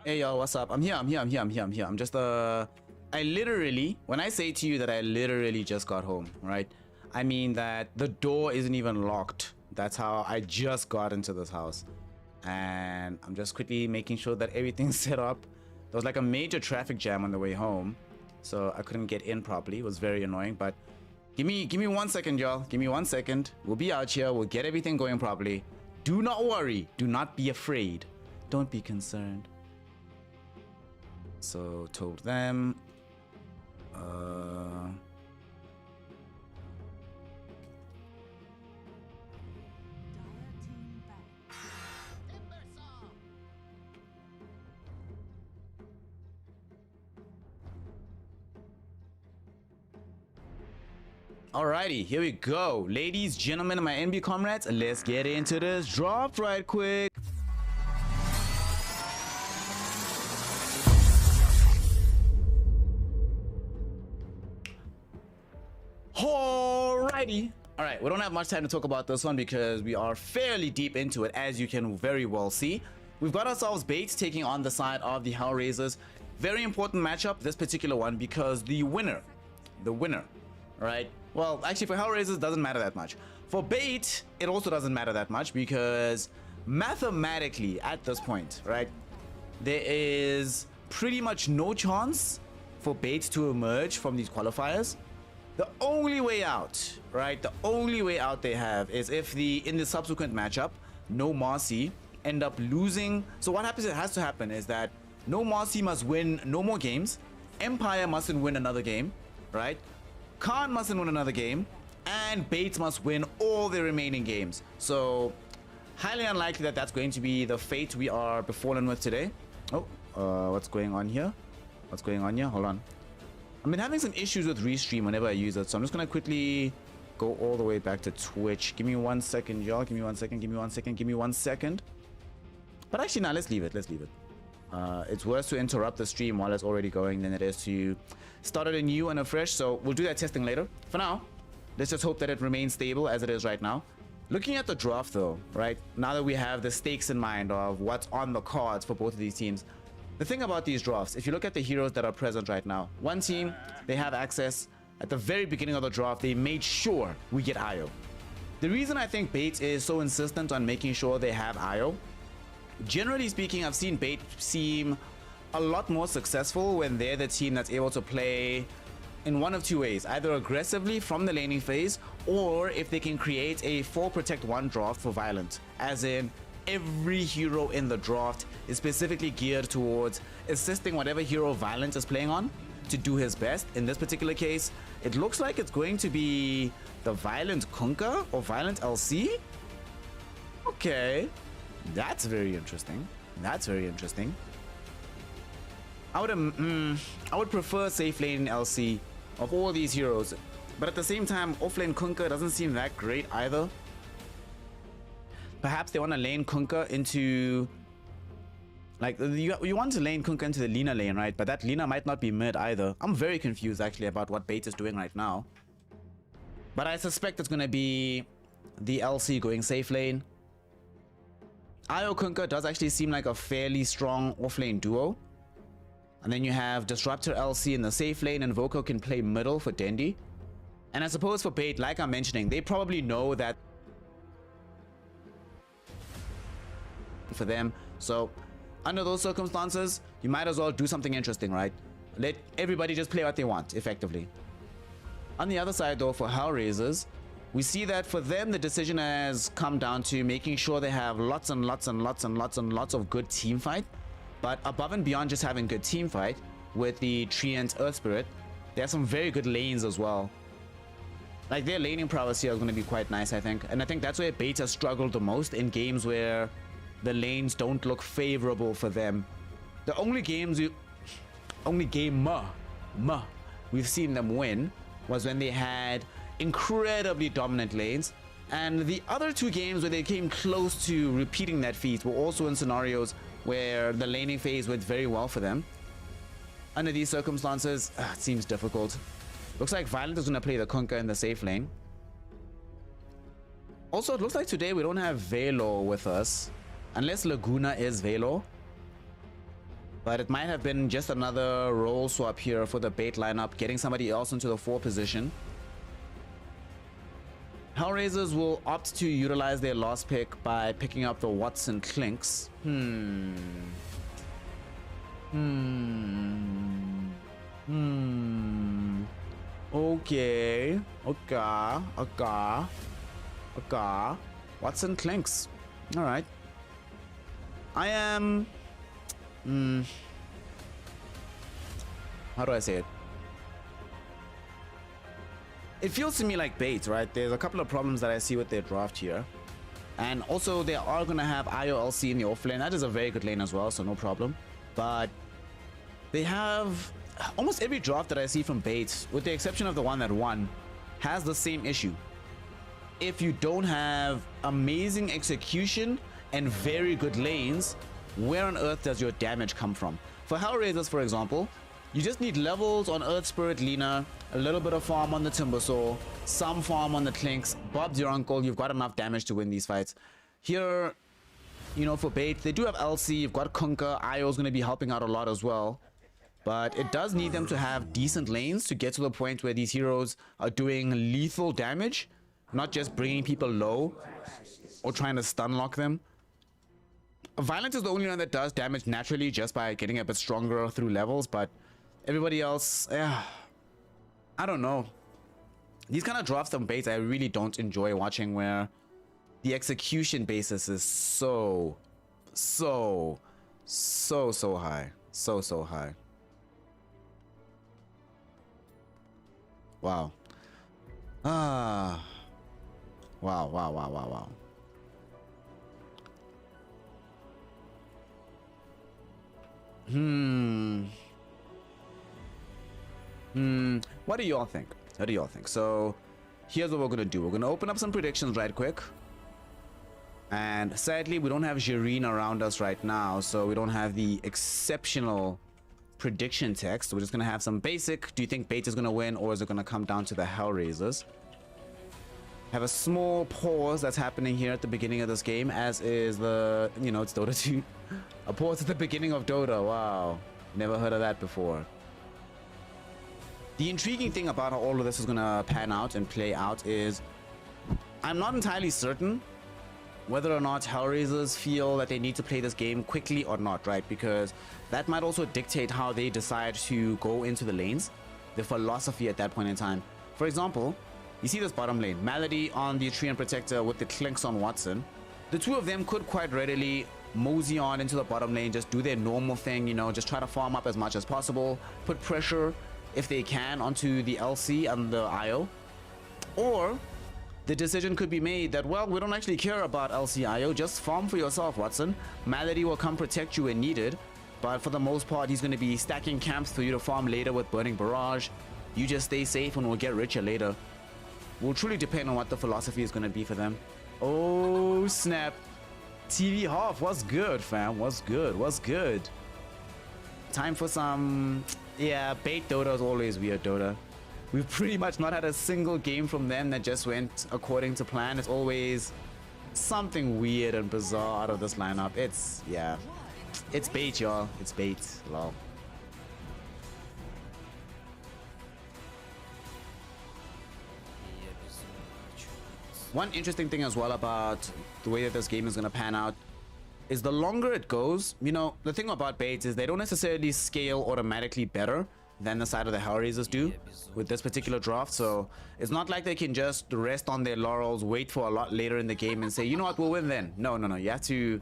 Hey y'all, what's up? I'm here. I'm just I literally, when I say to you that I literally just got home, right? I mean that the door isn't even locked. That's how I just got into this house. And I'm just quickly making sure that everything's set up. There was like a major traffic jam on the way home, so I couldn't get in properly. It was very annoying, but give me 1 second, y'all. Give me 1 second. We'll be out here. We'll get everything going properly. Do not worry. Do not be afraid. Don't be concerned. So told them alrighty, here we go. Ladies, gentlemen, and my NB comrades, let's get into this draft right quick. Alrighty. Alright, we don't have much time to talk about this one because we are fairly deep into it, as you can very well see. We've got ourselves Bates taking on the side of the HellRaisers. Very important matchup, this particular one, because the winner, right? Well, actually for HellRaisers, doesn't matter that much. For Bait, it also doesn't matter that much because mathematically at this point, right, there is pretty much no chance for Bait to emerge from these qualifiers. The only way out, right, the only way out they have is if in the subsequent matchup, No Marcy end up losing. So what happens, it has to happen, is that No Marcy must win no more games, Empire mustn't win another game, right, Khan mustn't win another game, and Bates must win all the remaining games. So highly unlikely that that's going to be the fate we are befallen with today. Oh, what's going on here? What's going on here? Hold on. I've been having some issues with Restream whenever I use it, so I'm just gonna quickly go all the way back to Twitch. Give me 1 second, y'all. Give me 1 second, give me 1 second, give me 1 second. But actually, now let's leave it. Let's leave it. It's worse to interrupt the stream while it's already going than it is to start it anew and afresh, so we'll do that testing later. For now, let's just hope that it remains stable as it is right now. Looking at the draft though, right, now that we have the stakes in mind of what's on the cards for both of these teams, the thing about these drafts, if you look at the heroes that are present right now, one team, they have access. At the very beginning of the draft, they made sure we get IO. The reason I think Bait is so insistent on making sure they have IO, generally speaking, I've seen Bait seem a lot more successful when they're the team that's able to play in one of two ways, either aggressively from the laning phase, or if they can create a 4 protect 1 draft for Violent, as in every hero in the draft is specifically geared towards assisting whatever hero Violent is playing on to do his best. In this particular case, it looks like it's going to be the Violent Kunkka or Violent LC. Okay, that's very interesting. That's very interesting. I would prefer safe lane LC of all these heroes, but at the same time, offlane Kunkka doesn't seem that great either. Perhaps they want to lane Kunkka into, like, you want to lane Kunkka into the Lina lane, right? But that Lina might not be mid either. I'm very confused actually about what Bait is doing right now. But I suspect it's going to be the LC going safe lane. IO Kunkka does actually seem like a fairly strong offlane duo. And then you have Disruptor LC in the safe lane, and Voco can play middle for Dendi. And I suppose for Bait, like I'm mentioning, they probably know that for them. So under those circumstances, you might as well do something interesting, right? Let everybody just play what they want, effectively. On the other side though, for HellRaisers, we see that for them the decision has come down to making sure they have lots and lots of good team fight. But above and beyond just having good team fight with the Treant Earth Spirit, they have some very good lanes as well. Like, their laning prowess here is going to be quite nice, I think. And I think that's where Bait has struggled the most, in games where the lanes don't look favorable for them. The only game we've seen them win was when they had incredibly dominant lanes, and the other 2 games where they came close to repeating that feat were also in scenarios where the laning phase went very well for them. Under these circumstances, it seems difficult. Looks like Violent is going to play the Kunkka in the safe lane. Also, it looks like today we don't have Velo with us. Unless Laguna is Velo. But it might have been just another role swap here for the bait lineup, getting somebody else into the 4 position. HellRaisers will opt to utilize their last pick by picking up the Watson Clinks. Okay. Watson Clinks. All right. I am... how do I say it? It feels to me like bait, right? There's a couple of problems that I see with their draft here. And also, they are going to have IOLC in the off lane. That is a very good lane as well, so no problem. But they have... almost every draft that I see from bait, with the exception of the one that won, has the same issue. If you don't have amazing execution and very good lanes, where on earth does your damage come from? For HellRaisers, for example, you just need levels on Earth Spirit Lina, a little bit of farm on the Timbersaw, some farm on the Clinks, Bob's your uncle, you've got enough damage to win these fights. Here, you know, for bait, they do have LC, you've got Kunkka, Io's going to be helping out a lot as well. But it does need them to have decent lanes to get to the point where these heroes are doing lethal damage, not just bringing people low or trying to stun lock them. Violence is the only one that does damage naturally just by getting a bit stronger through levels, but everybody else, I don't know. These kind of drafts from baits I really don't enjoy watching, where the execution basis is so high. So high. Wow. Wow. What do y'all think? So here's what we're gonna do. We're gonna open up some predictions right quick. And sadly, we don't have Jireen around us right now, so we don't have the exceptional prediction text. We're just gonna have some basic. Do you think bait is gonna win, or is it gonna come down to the HellRaisers? Have a small pause that's happening here at the beginning of this game, as is the, you know, it's Dota 2. A pause at the beginning of Dota. Wow, never heard of that before. The intriguing thing about how all of this is gonna pan out and play out is, I'm not entirely certain whether or not HellRaisers feel that they need to play this game quickly or not, right? Because that might also dictate how they decide to go into the lanes, the philosophy at that point in time. For example, you see this bottom lane, Malady on the Treant Protector with the Clinks on Watson. The two of them could quite readily mosey on into the bottom lane, just do their normal thing, you know, just try to farm up as much as possible, put pressure if they can onto the LC and the IO. Or the decision could be made that, well, we don't actually care about LC IO, just farm for yourself, Watson. Malady will come protect you when needed, but for the most part, he's going to be stacking camps for you to farm later with Burning Barrage. You just stay safe and we'll get richer later. Will truly depend on what the philosophy is going to be for them. Oh, snap. TV Hoff, what's good, fam? What's good? Time for some... yeah, bait Dota is always weird, Dota. We've pretty much not had a single game from them that just went according to plan. It's always something weird and bizarre out of this lineup. It's, yeah. It's bait, y'all. It's bait. Lol. One interesting thing as well about the way that this game is going to pan out is the longer it goes, you know, the thing about baits is they don't necessarily scale automatically better than the side of the HellRaisers do with this particular draft. So it's not like they can just rest on their laurels, wait for a lot later in the game and say, you know what, we'll win then. No. You have to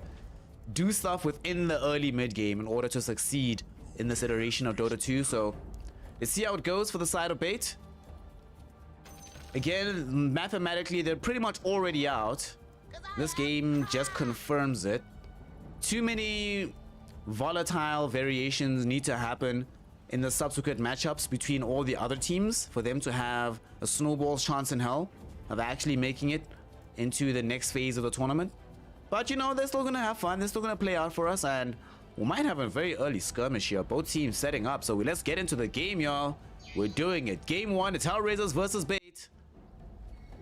do stuff within the early mid game in order to succeed in this iteration of Dota 2. So let's see how it goes for the side of bait. Again, mathematically, they're pretty much already out. This game just confirms it. Too many volatile variations need to happen in the subsequent matchups between all the other teams for them to have a snowball's chance in hell of actually making it into the next phase of the tournament. But you know, they're still gonna have fun, they're still gonna play out for us, and we might have a very early skirmish here. Both teams setting up, so let's get into the game, y'all. We're doing it. Game 1, it's HellRaisers versus bait.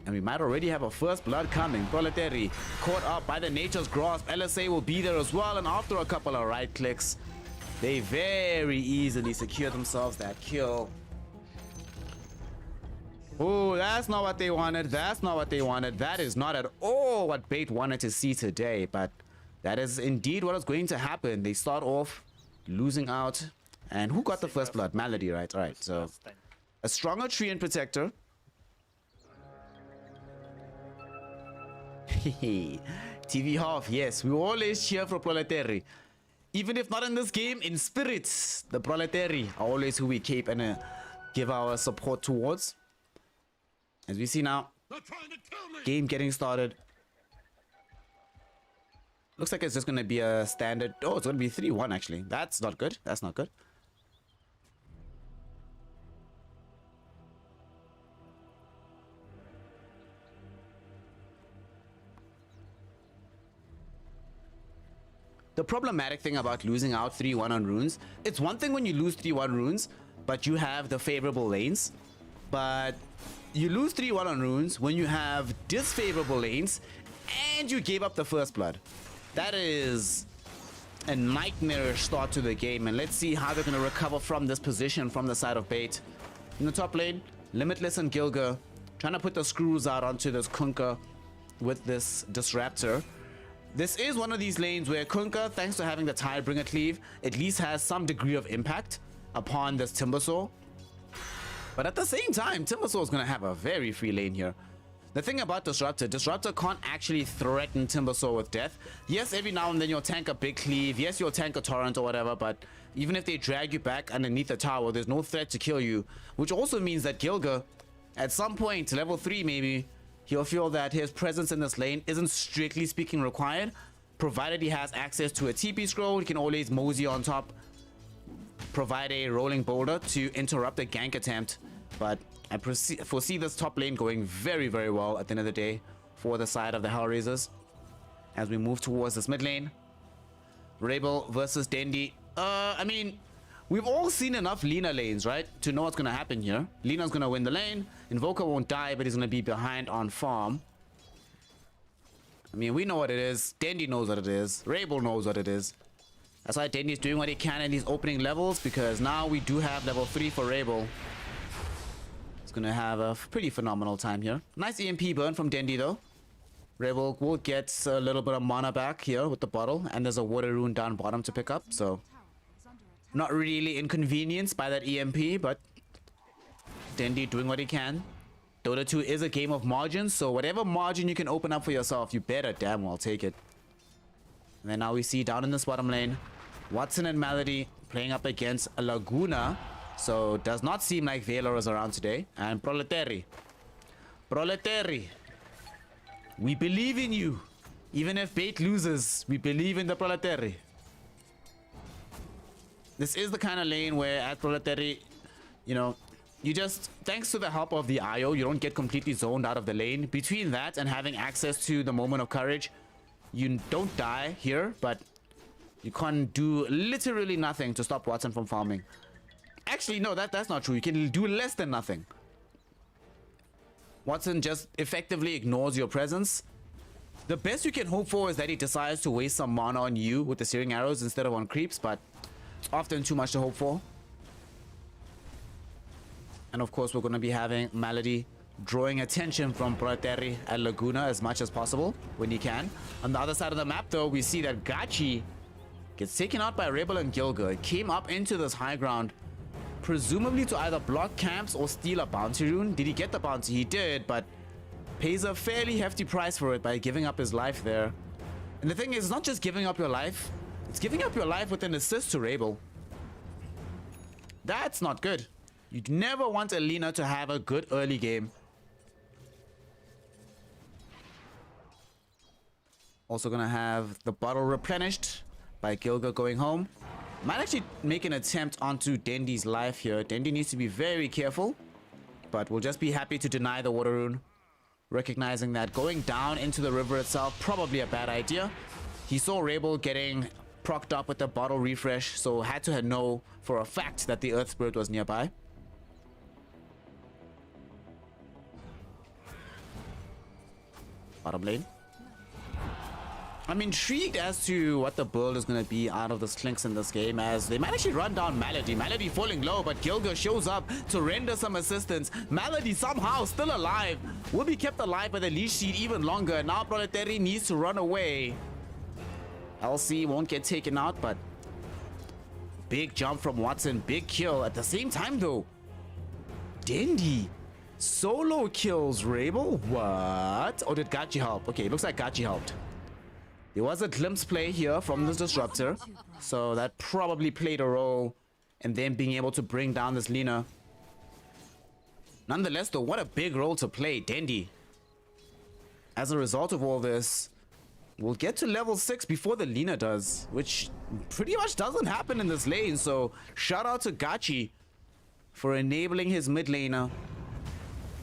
And we might already have a first blood coming. Proletary caught up by the Nature's Grasp. LSA will be there as well, and after a couple of right clicks, They very easily secure themselves that kill. Oh, that's not what they wanted. That's not what they wanted. That is not at all what Bait wanted to see today. But that is indeed what is going to happen. They start off losing out. And who got the first blood? Malady, right? All right, so a stronger Treant Protector. TV half, yes. We always cheer for Proletary. Even if not in this game, in spirits, the Proletary are always who we keep and give our support towards. As we see now, game getting started. Looks like it's just going to be a standard. Oh, it's going to be 3-1 actually. That's not good. That's not good. The problematic thing about losing out 3-1 on runes, it's one thing when you lose 3-1 runes, but you have the favorable lanes. But you lose 3-1 on runes when you have disfavorable lanes and you gave up the first blood. That is a nightmarish start to the game, and let's see how they're going to recover from this position from the side of Bait. In the top lane, Limitless and Gilga trying to put the screws out onto this Kunkka with this Disruptor. This is one of these lanes where Kunkka, thanks to having the Tidebringer cleave, at least has some degree of impact upon this Timbersaw. But at the same time, Timbersaw is going to have a very free lane here. The thing about Disruptor can't actually threaten Timbersaw with death. Yes, every now and then you'll tank a big cleave. Yes, you'll tank a torrent or whatever, but even if they drag you back underneath the tower, there's no threat to kill you. Which also means that Gilga, at some point, level 3 maybe, he'll feel that his presence in this lane isn't strictly speaking required. Provided he has access to a TP scroll, he can always mosey on top, provide a rolling boulder to interrupt a gank attempt. But I foresee this top lane going very, very well at the end of the day for the side of the HellRaisers. As we move towards this mid lane, Rebel versus Dendi. I mean, we've all seen enough Lina lanes, right, to know what's going to happen here. Lina's going to win the lane. Invoker won't die, but he's going to be behind on farm. I mean, we know what it is. Dendi knows what it is. Rebel knows what it is. That's why Dendi's doing what he can in these opening levels, because now we do have level 3 for Rebel. He's going to have a pretty phenomenal time here. Nice EMP burn from Dendi, though. Rebel will get a little bit of mana back here with the bottle, and there's a water rune down bottom to pick up, so not really inconvenienced by that EMP, but Dendi doing what he can. Dota 2 is a game of margins, so whatever margin you can open up for yourself, you better damn well take it. And then now we see down in this bottom lane, Watson and Malady playing up against a Laguna, so does not seem like Valor is around today. And Proletary, we believe in you. Even if Bait loses, we believe in the Proletary. This is the kind of lane where at Proletary, you know, you just, thanks to the help of the IO, you don't get completely zoned out of the lane. Between that and having access to the moment of courage, you don't die here, but you can't do literally nothing to stop Watson from farming. Actually, no, that's not true. You can do less than nothing. Watson just effectively ignores your presence. The best you can hope for is that he decides to waste some mana on you with the searing arrows instead of on creeps, but it's often too much to hope for. And of course, we're going to be having Malady drawing attention from Proletary and Laguna as much as possible when he can. On the other side of the map, though, we see that Gachi gets taken out by Rebel and Gilga. It came up into this high ground, presumably to either block camps or steal a bounty rune. Did he get the bounty? He did, but pays a fairly hefty price for it by giving up his life there. And the thing is, it's not just giving up your life, it's giving up your life with an assist to Rebel. That's not good. You'd never want Alina to have a good early game. Also gonna have the bottle replenished by Gilga going home. Might actually make an attempt onto Dendi's life here. Dendi needs to be very careful, but we'll just be happy to deny the water rune, recognizing that going down into the river itself, probably a bad idea. He saw Rebel getting procced up with the bottle refresh, so had to know for a fact that the Earth Spirit was nearby. Bottom lane. I'm intrigued as to what the build is going to be out of the Slinks in this game, as they might actually run down Malady. Malady falling low, but Gilga shows up to render some assistance. Malady somehow still alive. Will be kept alive by the leash sheet even longer. Now Proletary needs to run away. LC won't get taken out, but big jump from Watson. Big kill. At the same time, though, Dendi solo kills Rabel. What? Or did Gachi help? Okay, looks like Gachi helped. There was a glimpse play here from this disruptor, so that probably played a role in them being able to bring down this Lina. Nonetheless, though, what a big role to play, Dendi. As a result of all this, we'll get to level 6 before the Lina does, which pretty much doesn't happen in this lane. So shout out to Gachi for enabling his mid laner.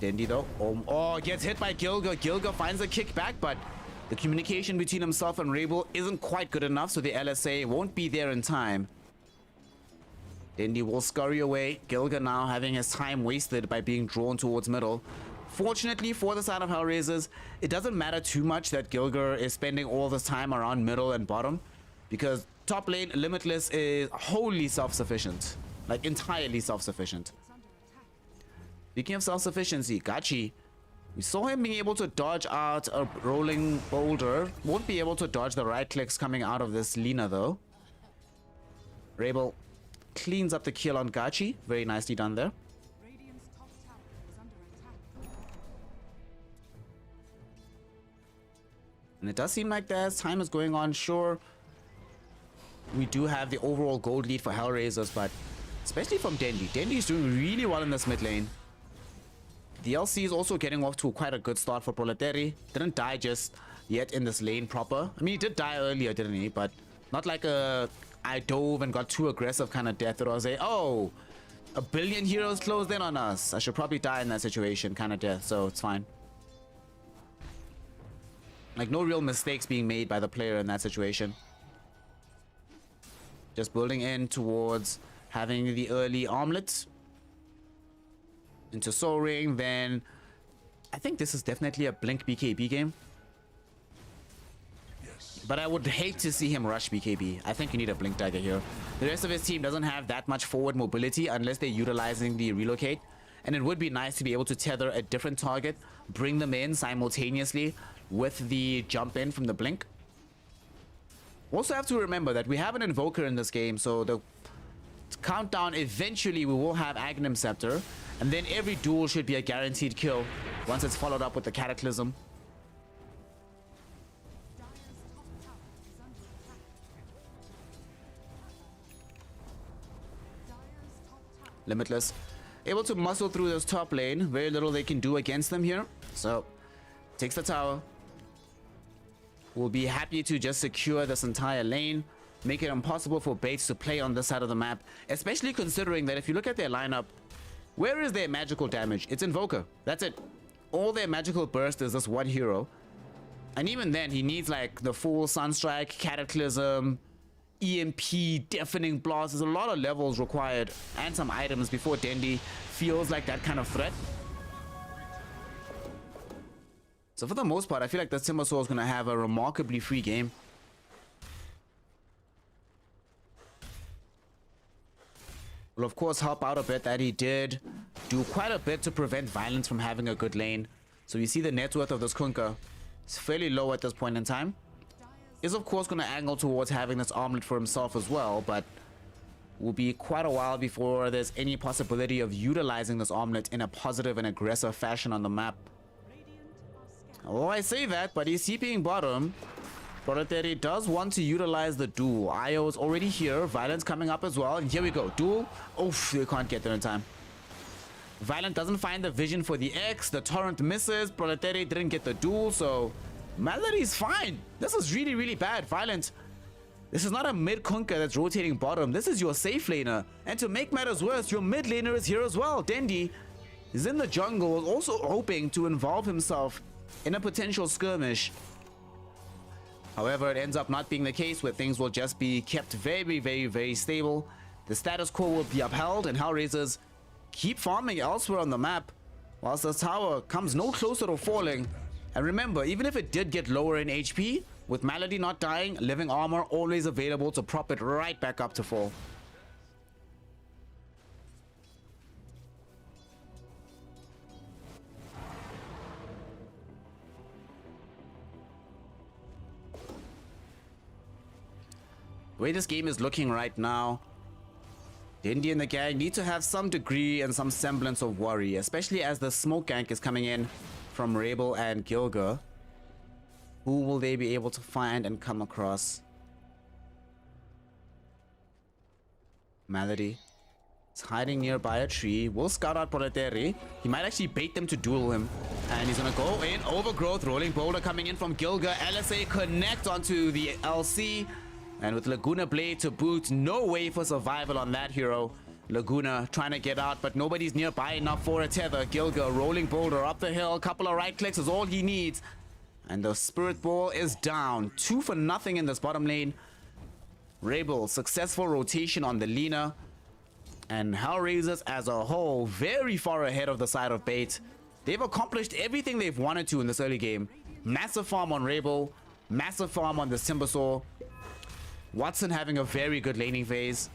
Dendi, though, oh, gets hit by Gilga. Gilga finds a kickback, but the communication between himself and Rabel isn't quite good enough, so the LSA won't be there in time. Dendi will scurry away. Gilga now having his time wasted by being drawn towards middle. Fortunately for the side of HellRaisers, it doesn't matter too much that Gilga is spending all this time around middle and bottom, because top lane Limitless is wholly self-sufficient, like entirely self-sufficient. Speaking of self-sufficiency, Gachi, we saw him being able to dodge out a rolling boulder. Won't be able to dodge the right clicks coming out of this Lina, though. Rabel cleans up the kill on Gachi. Very nicely done there. And it does seem like as time is going on, sure, we do have the overall gold lead for HellRaisers, but especially from Dendi. Dendi is doing really well in this mid lane. The LC is also getting off to quite a good start for Proletary. Didn't die just yet in this lane proper. I mean, he did die earlier, didn't he? But not like a I dove and got too aggressive kind of death. It was a, oh, a billion heroes closed in on us. I should probably die in that situation kind of death, so it's fine. Like, no real mistakes being made by the player in that situation. Just building in towards having the early armlet into Soul Ring. Then I think this is definitely a Blink BKB game. But I would hate to see him rush BKB. I think you need a Blink Dagger here. The rest of his team doesn't have that much forward mobility unless they're utilizing the relocate. And it would be nice to be able to tether a different target, bring them in simultaneously with the jump in from the Blink. Also have to remember that we have an Invoker in this game, so the countdown, eventually we will have Aghanim Scepter, and then every duel should be a guaranteed kill once it's followed up with the Cataclysm. Limitless able to muscle through this top lane. Very little they can do against them here, so takes the tower. We'll be happy to just secure this entire lane, make it impossible for Bates to play on this side of the map, especially considering that if you look at their lineup, where is their magical damage? It's Invoker. That's it. All their magical burst is this one hero, and even then he needs like the full Sunstrike, Cataclysm, EMP, Deafening Blast. There's a lot of levels required and some items before Dendi feels like that kind of threat. So for the most part, I feel like the Timbersaw is going to have a remarkably free game. Will of course help out a bit that he did do quite a bit to prevent Violence from having a good lane. So you see the net worth of this Kunkka is fairly low at this point in time. Is of course going to angle towards having this armlet for himself as well, but will be quite a while before there's any possibility of utilizing this armlet in a positive and aggressive fashion on the map. Oh, I say that, but he's CPing bottom. Proletary does want to utilize the duel. Io is already here. Violence coming up as well. And here we go. Duel. Oof, they can't get there in time. Violent doesn't find the vision for the X. The torrent misses. Proletary didn't get the duel, so Malary's fine. This is really, really bad. Violent. This is not a mid Kunkka that's rotating bottom. This is your safe laner. And to make matters worse, your mid laner is here as well. Dendi is in the jungle, also hoping to involve himself in a potential skirmish. However, it ends up not being the case, where things will just be kept very, very, very stable. The status quo will be upheld, and HellRaisers keep farming elsewhere on the map, whilst the tower comes no closer to falling. And remember, even if it did get lower in HP, With Malady not dying, living armor always available to prop it right back up to full. The way this game is looking right now, Dindy and the gang need to have some degree and some semblance of worry, especially as the smoke gank is coming in from Rabel and Gilga. Who will they be able to find and come across? Malady is hiding nearby a tree. Will scout out Proletari. He might actually bait them to duel him. And he's going to go in. Overgrowth. Rolling boulder coming in from Gilga. LSA connect onto the LC. And with Laguna Blade to boot, no way for survival on that hero. Laguna trying to get out, but nobody's nearby enough for a tether. Gilga rolling boulder up the hill. A couple of right clicks is all he needs. And the Spirit Ball is down. 2 for nothing in this bottom lane. Rabel, successful rotation on the Lina. And HellRaisers as a whole, very far ahead of the side of Bait. They've accomplished everything they've wanted to in this early game. Massive farm on Rabel. Massive farm on the Timbersaw. Watson having a very good laning phase.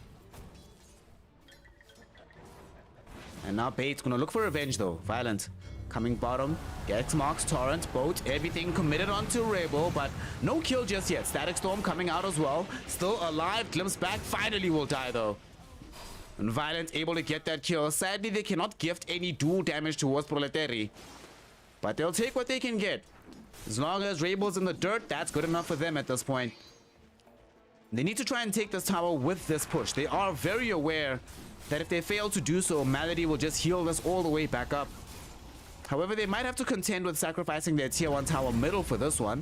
And now Bait's gonna look for revenge though. Violent. Coming bottom. Gets marks, Torrent, Boat, everything committed onto Rabel, but no kill just yet. Static Storm coming out as well. Still alive, glimpse back, finally will die though. And Violent able to get that kill. Sadly, they cannot gift any dual damage towards Proletari. But they'll take what they can get. As long as Rabel's in the dirt, that's good enough for them at this point. They need to try and take this tower with this push. They are very aware that if they fail to do so, Malady will just heal this all the way back up. However, they might have to contend with sacrificing their tier 1 tower middle for this one.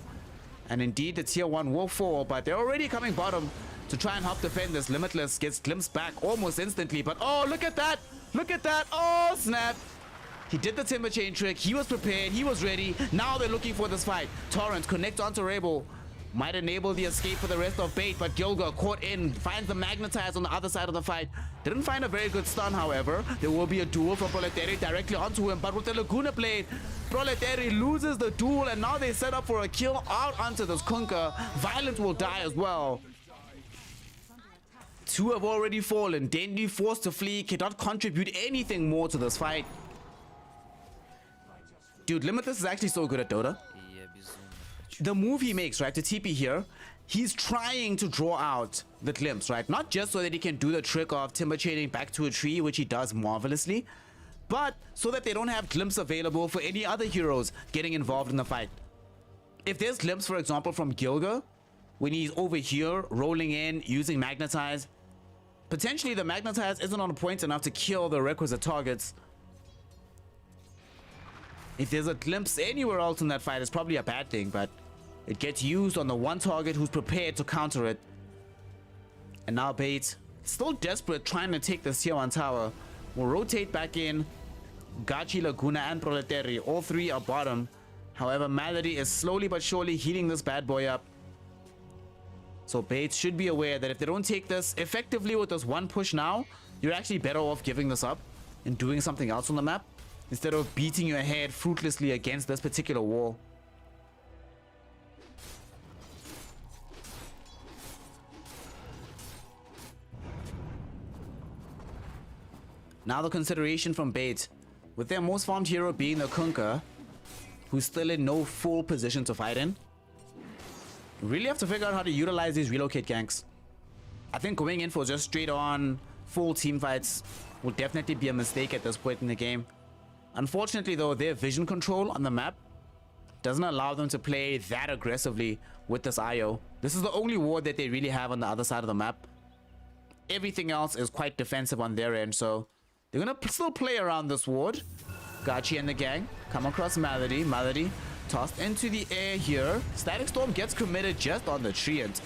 And indeed, the tier 1 will fall, but they're already coming bottom to try and help defend this. Limitless gets glimpsed back almost instantly, but oh, look at that! Look at that! Oh, snap! He did the Timber Chain trick. He was prepared. He was ready. Now they're looking for this fight. Torrent connect onto Rabel. Might enable the escape for the rest of Bait, but Gilga caught in, finds the Magnetize on the other side of the fight. Didn't find a very good stun, however. There will be a duel from Proletari directly onto him, but with the Laguna Blade, Proletari loses the duel, and now they set up for a kill out onto this Kunkka. Violent will die as well. 2 have already fallen. Dendy forced to flee, cannot contribute anything more to this fight. Dude, Limitless is actually so good at Dota. The move he makes, right, to TP here, he's trying to draw out the glimpse, right? Not just so that he can do the trick of timber chaining back to a tree, which he does marvelously, but so that they don't have glimpse available for any other heroes getting involved in the fight. If there's glimpse, for example, from Gilga, when he's over here, rolling in, using Magnetize, potentially the Magnetize isn't on point enough to kill the requisite targets. If there's a glimpse anywhere else in that fight, it's probably a bad thing, but it gets used on the one target who's prepared to counter it. And now Bait, still desperate, trying to take this tier 1 tower, will rotate back in. Gachi, Laguna, and Proletari, all 3 are bottom. However, Malady is slowly but surely healing this bad boy up. So Bait should be aware that if they don't take this effectively with this one push now, you're actually better off giving this up and doing something else on the map, instead of beating your head fruitlessly against this particular wall. Now the consideration from Bait, with their most farmed hero being the Kunkka, who's still in no full position to fight in. Really have to figure out how to utilize these relocate ganks. I think going in for just straight on full team fights will definitely be a mistake at this point in the game. Unfortunately though, their vision control on the map doesn't allow them to play that aggressively with this IO. This is the only ward that they really have on the other side of the map. Everything else is quite defensive on their end, so they're gonna still play around this ward. Gachi and the gang come across Malady. Malady tossed into the air here. Static Storm gets committed just on the Treant.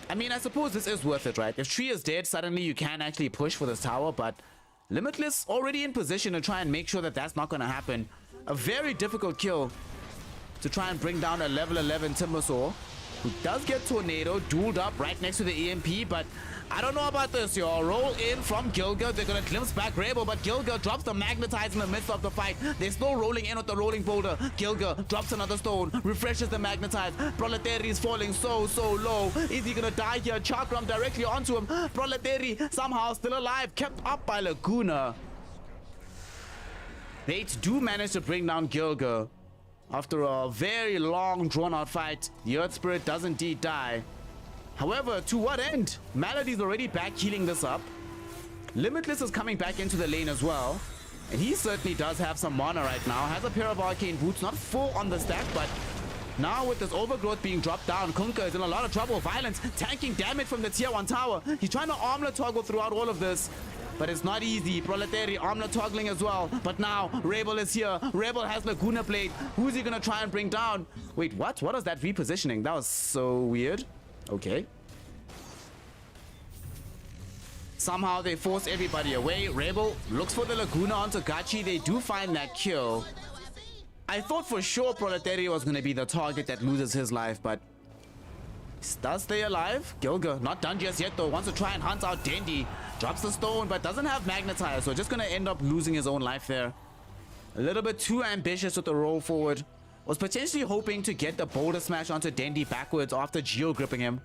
I mean, I suppose this is worth it, right? If Tree is dead, suddenly you can actually push for this tower, but Limitless already in position to try and make sure that that's not going to happen. A very difficult kill to try and bring down a level 11 Timbersaw, who does get Tornado dueled up right next to the EMP, but I don't know about this, y'all. Roll in from Gilga. They're gonna glimpse back Rebel, but Gilga drops the magnetize in the midst of the fight. They're still rolling in with the rolling boulder. Gilga drops another stone, refreshes the magnetize. Proletary is falling so low. Is he gonna die here? Chakram directly onto him. Proletary somehow still alive, kept up by Laguna. Bates do manage to bring down Gilga. After a very long drawn-out fight, the Earth Spirit does indeed die. However, to what end? Melody's already back healing this up. Limitless is coming back into the lane as well. And he certainly does have some mana right now. Has a pair of arcane boots, not full on the stack, but now with this overgrowth being dropped down, Kunkka is in a lot of trouble. Violence, tanking damage from the tier 1 tower. He's trying to armlet toggle throughout all of this, but it's not easy. Proletary armlet toggling as well. But now Rebel is here. Rebel has Laguna Blade. Who's he gonna try and bring down? Wait, what? What is that repositioning? That was so weird. Okay. Somehow they force everybody away. Rebel looks for the Laguna onto Gachi. They do find that kill. I thought for sure Proletary was going to be the target that loses his life, but does stay alive. Gilga, not done just yet though. Wants to try and hunt out Dendi. Drops the stone, but doesn't have Magnetize, so just going to end up losing his own life there. A little bit too ambitious with the roll forward. Was potentially hoping to get the boulder smash onto Dendi backwards after Geo gripping him.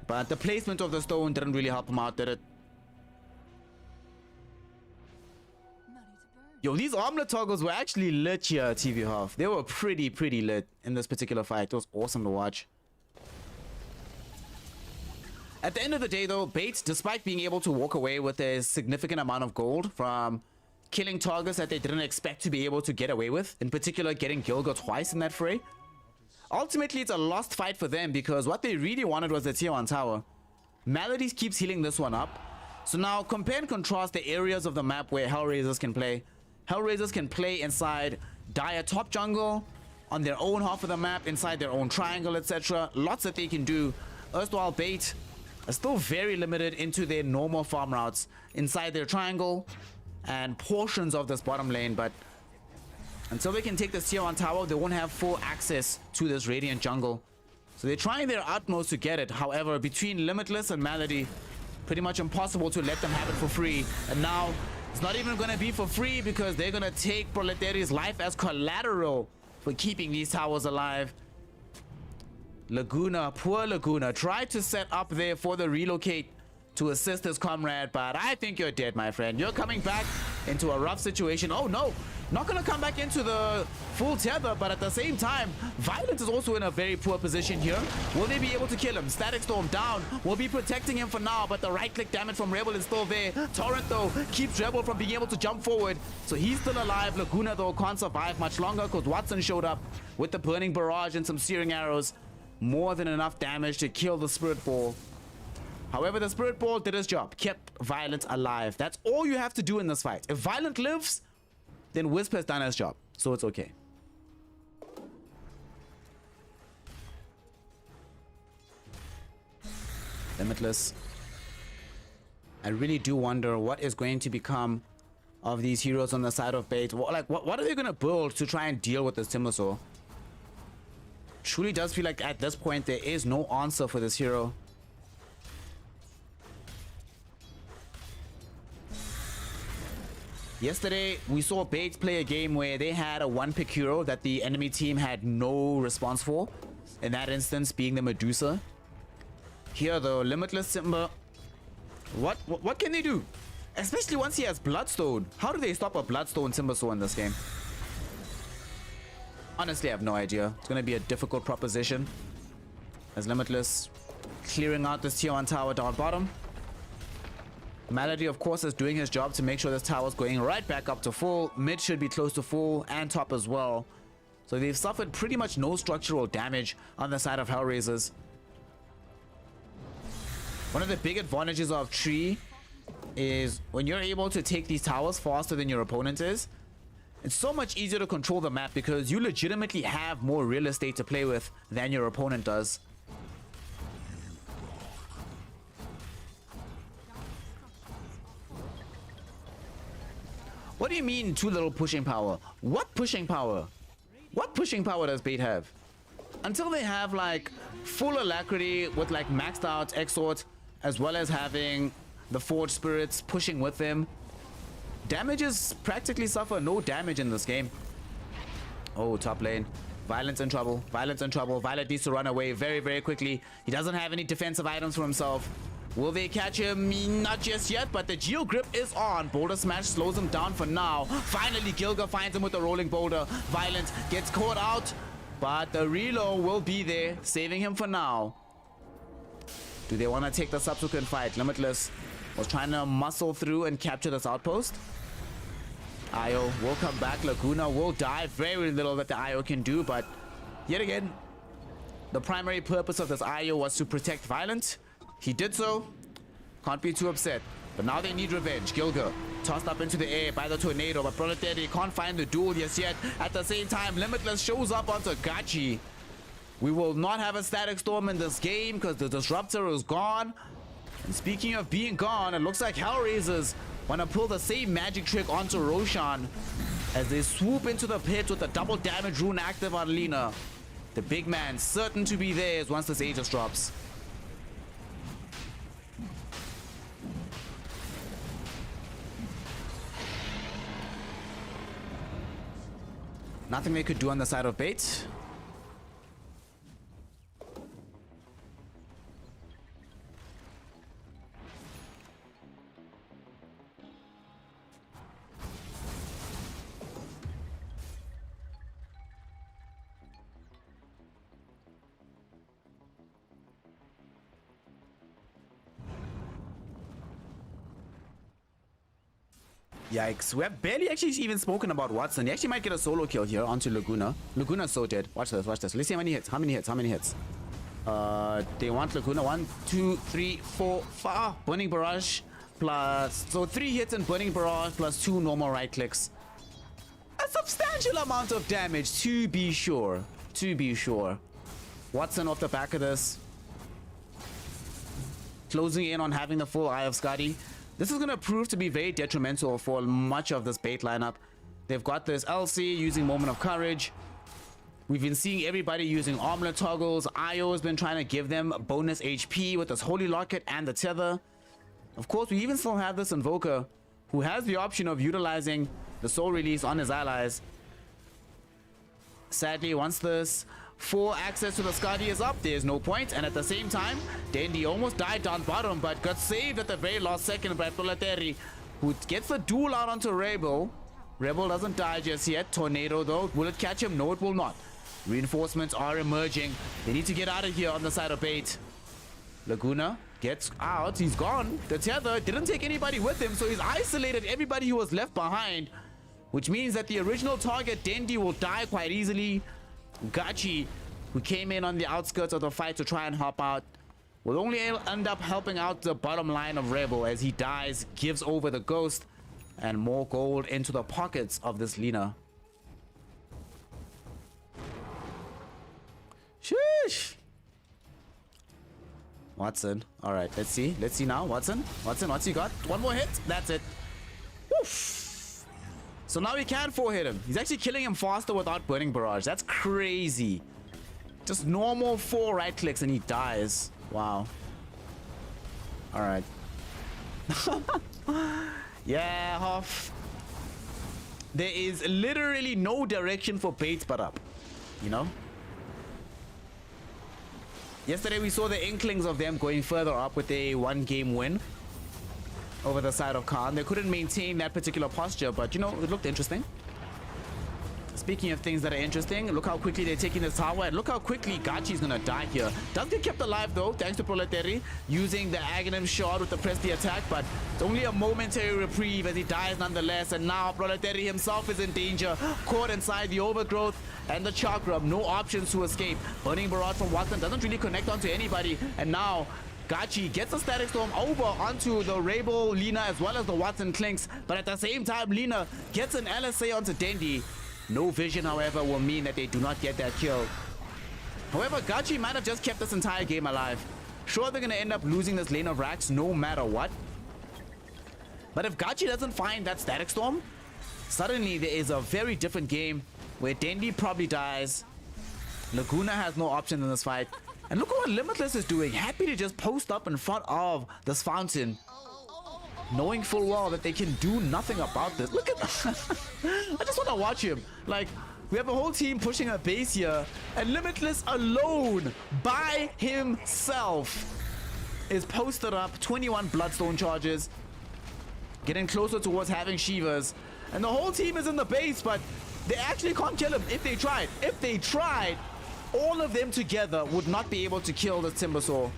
But the placement of the stone didn't really help him out, did it? Yo, these armlet toggles were actually lit here, TV Half. They were pretty lit in this particular fight. It was awesome to watch. At the end of the day, though, Bates, despite being able to walk away with a significant amount of gold from killing targets that they didn't expect to be able to get away with, in particular getting Gilga twice in that fray, ultimately, it's a lost fight for them because what they really wanted was the tier 1 tower. Melodies keeps healing this one up. So now compare and contrast the areas of the map where HellRaisers can play. HellRaisers can play inside Dire top jungle, on their own half of the map, inside their own triangle, etc. Lots that they can do. Erstwhile Bait are still very limited into their normal farm routes inside their triangle and portions of this bottom lane, but until they can take this tier 1 tower, they won't have full access to this Radiant jungle. So they're trying their utmost to get it. However, between Limitless and Melody, pretty much impossible to let them have it for free. And now, it's not even going to be for free because they're going to take Proletary's life as collateral for keeping these towers alive. Laguna, poor Laguna, tried to set up there for the relocate to assist his comrade, but I think you're dead, my friend. You're coming back into a rough situation. Oh no, not gonna come back into the full tether, but at the same time, Violence is also in a very poor position here. Will they be able to kill him? Static Storm down. Will be protecting him for now, but the right click damage from Rebel is still there. Torrent though keeps Rebel from being able to jump forward, so he's still alive. Laguna though can't survive much longer because Watson showed up with the burning barrage and some searing arrows. More than enough damage to kill the Spirit Ball. However, the Spirit Ball did his job, kept Violent alive. That's all you have to do in this fight. If Violent lives, then Wisp has done his job, so it's okay. Limitless. I really do wonder what is going to become of these heroes on the side of Bait. What are they going to build to try and deal with this Timbersaw? Truly does feel like at this point there is no answer for this hero. Yesterday, we saw Bates play a game where they had a one-pick hero that the enemy team had no response for. In that instance, being the Medusa. Here, though, Limitless Simba. What can they do? Especially once he has Bloodstone. How do they stop a Bloodstone Timbersaw in this game? Honestly, I have no idea. It's going to be a difficult proposition. As Limitless clearing out this tier 1 tower down bottom. Malady, of course, is doing his job to make sure this tower's going right back up to full. Mid should be close to full and top as well. So they've suffered pretty much no structural damage on the side of HellRaisers. One of the big advantages of Tree is when you're able to take these towers faster than your opponent is, it's so much easier to control the map because you legitimately have more real estate to play with than your opponent does. What do you mean too little pushing power? What pushing power? What pushing power does Bait have? Until they have like full alacrity with like maxed out exort, as well as having the Forge Spirits pushing with him. Damages practically suffer no damage in this game. Oh, top lane. Violent's in trouble. Violent's in trouble. Violet needs to run away very, very quickly. He doesn't have any defensive items for himself. Will they catch him? Not just yet, but the Geo Grip is on. Boulder Smash slows him down for now. Finally, Gilga finds him with the rolling boulder. Violent gets caught out, but the reload will be there, saving him for now. Do they want to take the subsequent fight? Limitless was trying to muscle through and capture this outpost. Io will come back. Laguna will die. Very little that the Io can do, but yet again, the primary purpose of this Io was to protect Violent. He did so. Can't be too upset. But now they need revenge. Gilga tossed up into the air by the tornado, but Proletary can't find the duel just yet. At the same time, Limitless shows up onto Gachi. We will not have a static storm in this game because the disruptor is gone. And speaking of being gone, it looks like HellRaisers want to pull the same magic trick onto Roshan as they swoop into the pit with the double damage rune active on Lina. The big man certain to be theirs once this Aegis drops. Nothing they could do on the side of bait. Yikes. We have barely actually even spoken about Watson. He actually might get a solo kill here onto Laguna. Laguna's so dead. Watch this, watch this. Let's see how many hits. How many hits? How many hits? They want Laguna. 1, 2, 3, 4, 5. Burning Barrage plus... So 3 hits and Burning Barrage plus 2 normal right clicks. A substantial amount of damage, to be sure. To be sure. Watson off the back of this. Closing in on having the full Eye of Skadi. This is going to prove to be very detrimental for much of this bait lineup. They've got this LC using Moment of Courage. We've been seeing everybody using armlet toggles. Io has been trying to give them bonus HP with this Holy Locket and the Tether. Of course, we even still have this Invoker who has the option of utilizing the Soul Release on his allies. Sadly, once this full access to the Skadi is up, there's no point. And at the same time, Dendi almost died down bottom, but got saved at the very last second by Proletary, who gets the duel out onto Rebel. Rebel doesn't die just yet. Tornado, though, will it catch him? No, it will not. Reinforcements are emerging. They need to get out of here on the side of bait. Laguna gets out. He's gone. The Tether didn't take anybody with him, so he's isolated everybody who was left behind, which means that the original target, Dendi, will die quite easily. Gachi, who came in on the outskirts of the fight to try and help out, will only end up helping out the bottom line of Rebel as he dies, gives over the ghost, and more gold into the pockets of this Lina. Sheesh. Watson. All right, let's see. Let's see now. Watson. Watson, what's he got? One more hit. That's it. Woof. So now he can 4-hit him. He's actually killing him faster without Burning Barrage. That's crazy. Just normal 4 right clicks and he dies. Wow. All right. Yeah, Hoff. There is literally no direction for baits but up. You know? Yesterday we saw the inklings of them going further up with a 1-game win over the side of Khan. They couldn't maintain that particular posture, but you know, it looked interesting. Speaking of things that are interesting, look how quickly they're taking this tower, and look how quickly Gachi's gonna die here. Does get kept alive though, thanks to Proletary using the Aghanim shot with the press the attack, but it's only a momentary reprieve as he dies nonetheless. And now Proletary himself is in danger, caught inside the overgrowth and the chakra. No options to escape. Burning Barrage from Watson doesn't really connect onto anybody, and now Gachi gets a Static Storm over onto the Rebel Lina as well as the Watson Clinks, but at the same time Lina gets an LSA onto Dendi. No vision, however, will mean that they do not get that kill. However, Gachi might have just kept this entire game alive. Sure, they're going to end up losing this lane of racks no matter what. But if Gachi doesn't find that Static Storm, suddenly there is a very different game where Dendi probably dies. Laguna has no option in this fight. And look at what Limitless is doing. Happy to just post up in front of this fountain, knowing full well that they can do nothing about this. Look at that. I just want to watch him. Like, we have a whole team pushing a base here, and Limitless alone, by himself, is posted up. 21 Bloodstone charges, getting closer towards having Shivas. And the whole team is in the base, but they actually can't kill him if they tried. If they tried, all of them together would not be able to kill the Timbersaw.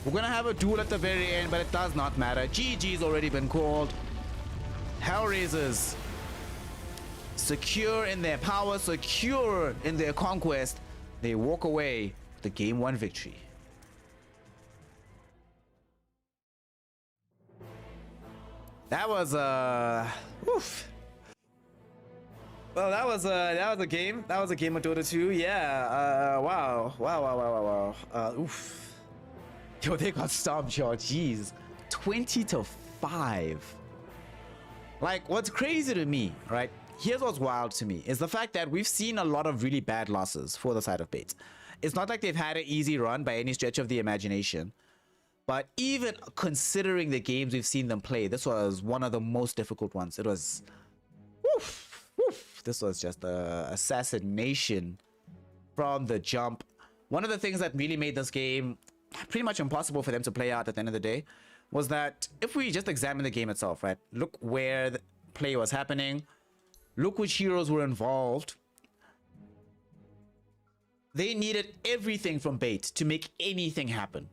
We're gonna have a duel at the very end, but it does not matter. GG's already been called. HellRaisers, secure in their power, secure in their conquest, they walk away with the game 1 victory. That was oof. Well, that was a game. That was a game of Dota 2. Yeah. Wow. Oof. Yo, they got stomped, y'all. Jeez. 20-5. Like, what's crazy to me, right? Here's what's wild to me is the fact that we've seen a lot of really bad losses for the side of Bait. It's not like they've had an easy run by any stretch of the imagination. But even considering the games we've seen them play, this was one of the most difficult ones. It was, woof. This was just a assassination from the jump. One of the things that really made this game pretty much impossible for them to play out at the end of the day was that if we just examine the game itself, right? Look where the play was happening. Look which heroes were involved. They needed everything from Bait to make anything happen,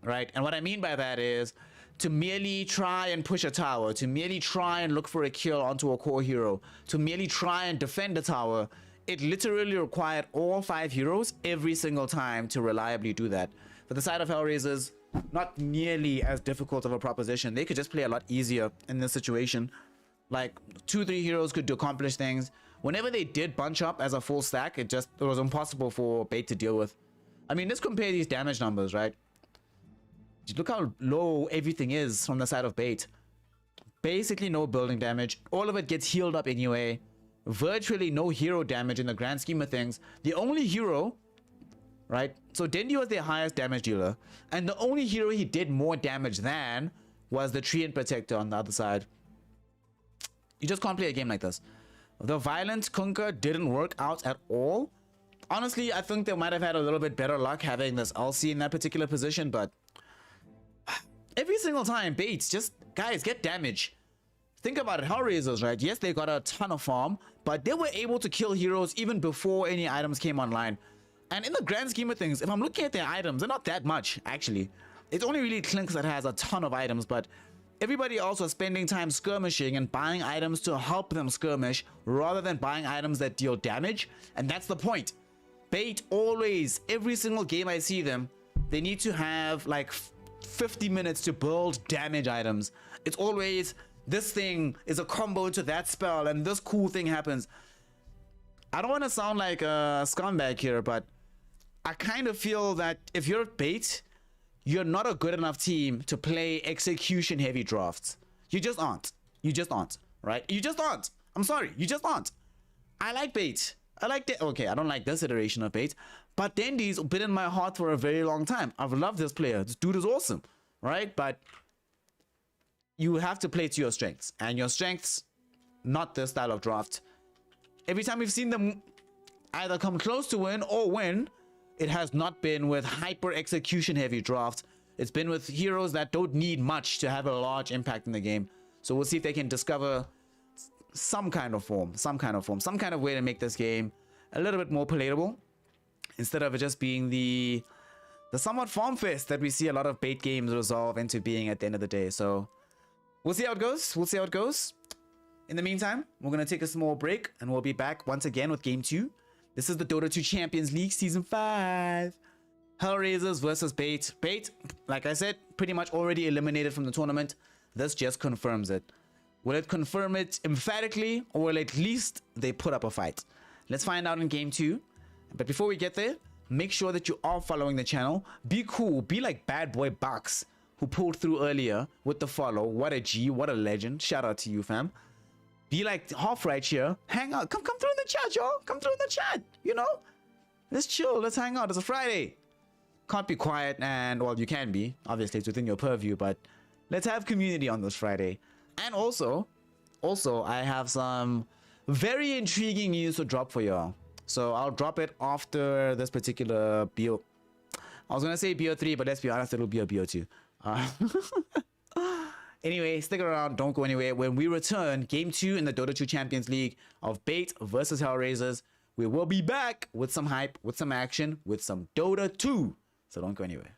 right? And what I mean by that is to merely try and push a tower, to merely try and look for a kill onto a core hero, to merely try and defend a tower. It literally required all 5 heroes every single time to reliably do that. For the side of HellRaisers, not nearly as difficult of a proposition. They could just play a lot easier in this situation. Like 2-3 heroes could accomplish things. Whenever they did bunch up as a full stack, it was impossible for Bait to deal with. I mean, let's compare these damage numbers, right? Look how low everything is from the side of Bait. Basically no building damage. All of it gets healed up anyway. Virtually no hero damage in the grand scheme of things. The only hero, right? So Dendi was their highest damage dealer. And the only hero he did more damage than was the Treant Protector on the other side. You just can't play a game like this. The Violent Kunkka didn't work out at all. Honestly, I think they might have had a little bit better luck having this LC in that particular position, but every single time, Baits, just, guys, get damage. Think about it, HellRaisers, right? Yes, they got a ton of farm, but they were able to kill heroes even before any items came online. And in the grand scheme of things, if I'm looking at their items, they're not that much, actually. It's only really Clinks that has a ton of items, but everybody else was spending time skirmishing and buying items to help them skirmish rather than buying items that deal damage. And that's the point. Bait always, every single game I see them, they need to have like 50 minutes to build damage items. It's always, this thing is a combo to that spell and this cool thing happens. I don't want to sound like a scumbag here, but I kind of feel that if you're Bait, you're not a good enough team to play execution heavy drafts. You just aren't. You just aren't, right? You just aren't. I'm sorry, you just aren't. I like Bait. I like it. Okay, I don't like this iteration of Bait, but Dendi's been in my heart for a very long time. I've loved this player. This dude is awesome, right? But you have to play to your strengths, and your strengths, not this style of draft. Every time we've seen them either come close to win or win, it has not been with hyper execution heavy drafts. It's been with heroes that don't need much to have a large impact in the game. So we'll see if they can discover some kind of way to make this game a little bit more palatable, instead of it just being the somewhat farm fest that we see a lot of Bait games resolve into being at the end of the day. So we'll see how it goes. In the meantime, we're going to take a small break and we'll be back once again with game 2. This is the Dota 2 Champions League Season 5. HellRaisers versus Bait. Bait, like I said, pretty much already eliminated from the tournament. This just confirms it. Will it confirm it emphatically, or will at least they put up a fight? Let's find out in game 2. But before we get there, make sure that you are following the channel. Be cool. Be like bad boy Bucks, who pulled through earlier with the follow. What a G. What a legend. Shout out to you, fam. Be like half right here. Hang out. Come through in the chat, y'all. Come through in the chat. You know? Let's chill. Let's hang out. It's a Friday. can't be quiet, and well, you can be, obviously it's within your purview, but let's have community on this Friday. And also I have some very intriguing news to drop for y'all, so I'll drop it after this particular BO. I was gonna say BO3, but let's be honest, it'll be a BO2. Anyway, stick around, don't go anywhere. When we return, game 2 in the Dota 2 Champions League of Bait versus HellRaisers, we will be back with some hype, with some action, with some Dota 2. So don't go anywhere.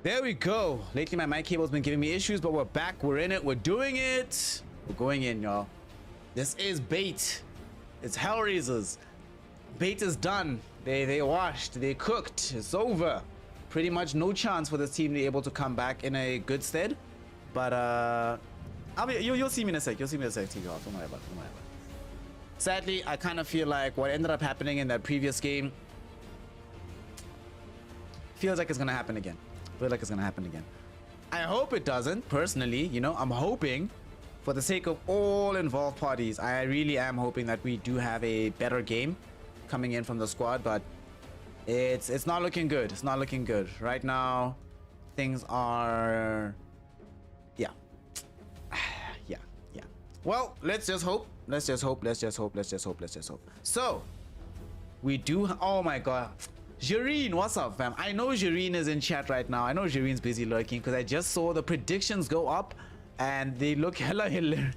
There we go. Lately, my mic cable's been giving me issues, but we're back. We're in it. We're doing it. We're going in, y'all. This is bait. It's HellRaisers. Bait is done. They washed. They cooked. It's over. Pretty much no chance for this team to be able to come back in a good stead. But you'll see me in a sec. You'll see me in a sec. Don't worry about it. Don't worry about it. Sadly, I kind of feel like what ended up happening in that previous game feels like it's gonna happen again. I hope it doesn't. Personally, you know, I'm hoping, for the sake of all involved parties, I really am hoping that we do have a better game coming in from the squad. But it's not looking good. It's not looking good right now. Things are, yeah. Well, let's just hope. So we do. Oh my god, Jareen, what's up, fam? I know Jareen is in chat right now. I know Jareen's busy lurking because I just saw the predictions go up and they look hella hilarious.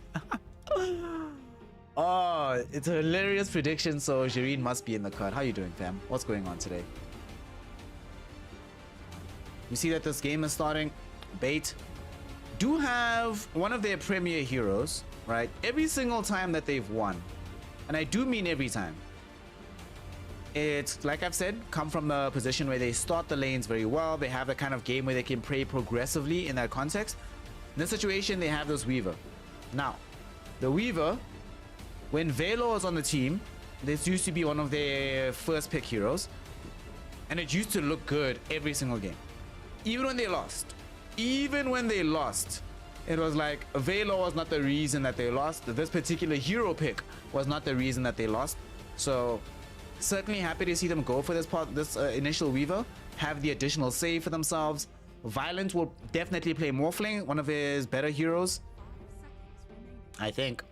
Oh, it's a hilarious prediction. So Jareen must be in the cut. How you doing, fam? What's going on today? You see that this game is starting. Bait do have one of their premier heroes, right? Every single time that they've won, and I do mean every time, it's like I've said, come from a position where they start the lanes very well. They have the kind of game where they can play progressively in that context. In this situation, they have this Weaver. Now, the Weaver, when Velo was on the team, this used to be one of their first pick heroes, and it used to look good every single game. Even when they lost, it was like Velo was not the reason that they lost. This particular hero pick was not the reason that they lost. So certainly happy to see them go for this initial Weaver, have the additional save for themselves. Violent will definitely play Morphling, one of his better heroes, I think.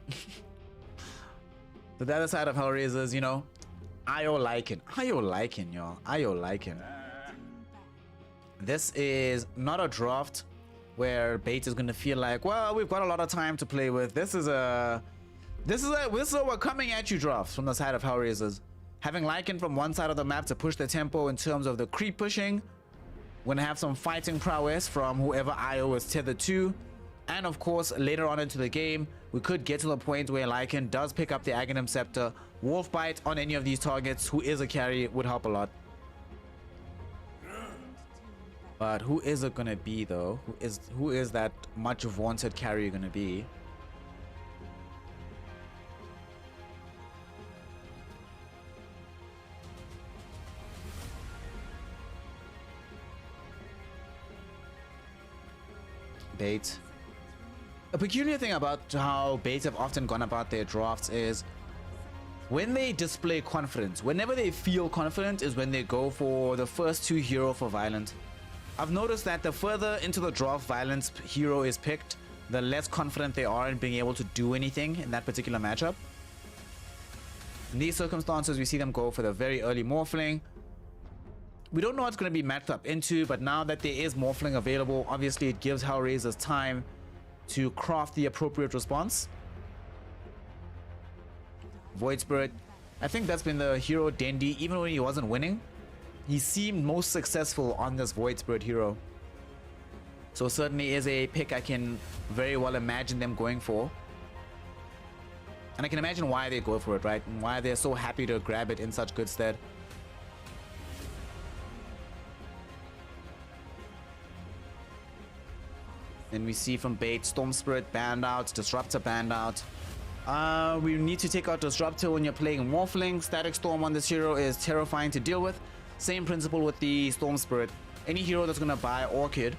But the other side of HellRaisers, you know, Io Lycan, y'all. Io Lycan. This is not a draft where Bait is going to feel like, well, we've got a lot of time to play with. This is a we're coming at you draft from the side of HellRaisers. Having Lycan from one side of the map to push the tempo in terms of the creep pushing. We're gonna have some fighting prowess from whoever Io is tethered to. And of course, later on into the game, we could get to the point where Lycan does pick up the Aghanim Scepter. Wolf Bite on any of these targets who is a carry would help a lot. But who is it gonna be though? Who is that much vaunted carry gonna be? Bait. A peculiar thing about how Baits have often gone about their drafts is when they display confidence, whenever they feel confident is when they go for the first two hero for Violent. I've noticed that the further into the draft Violent's hero is picked, the less confident they are in being able to do anything in that particular matchup. In these circumstances, we see them go for the very early Morphling. We don't know what's going to be matched up into, but now that there is Morphling available, obviously it gives HellRaisers time to craft the appropriate response. Void Spirit, I think that's been the hero Dendi, even when he wasn't winning. He seemed most successful on this Void Spirit hero. So certainly is a pick I can very well imagine them going for. And I can imagine why they go for it, right? And why they're so happy to grab it in such good stead. Then we see from Bait, Storm Spirit banned out, Disruptor banned out. We need to take out Disruptor when you're playing Morphling. Static Storm on this hero is terrifying to deal with. Same principle with the Storm Spirit. Any hero that's gonna buy Orchid,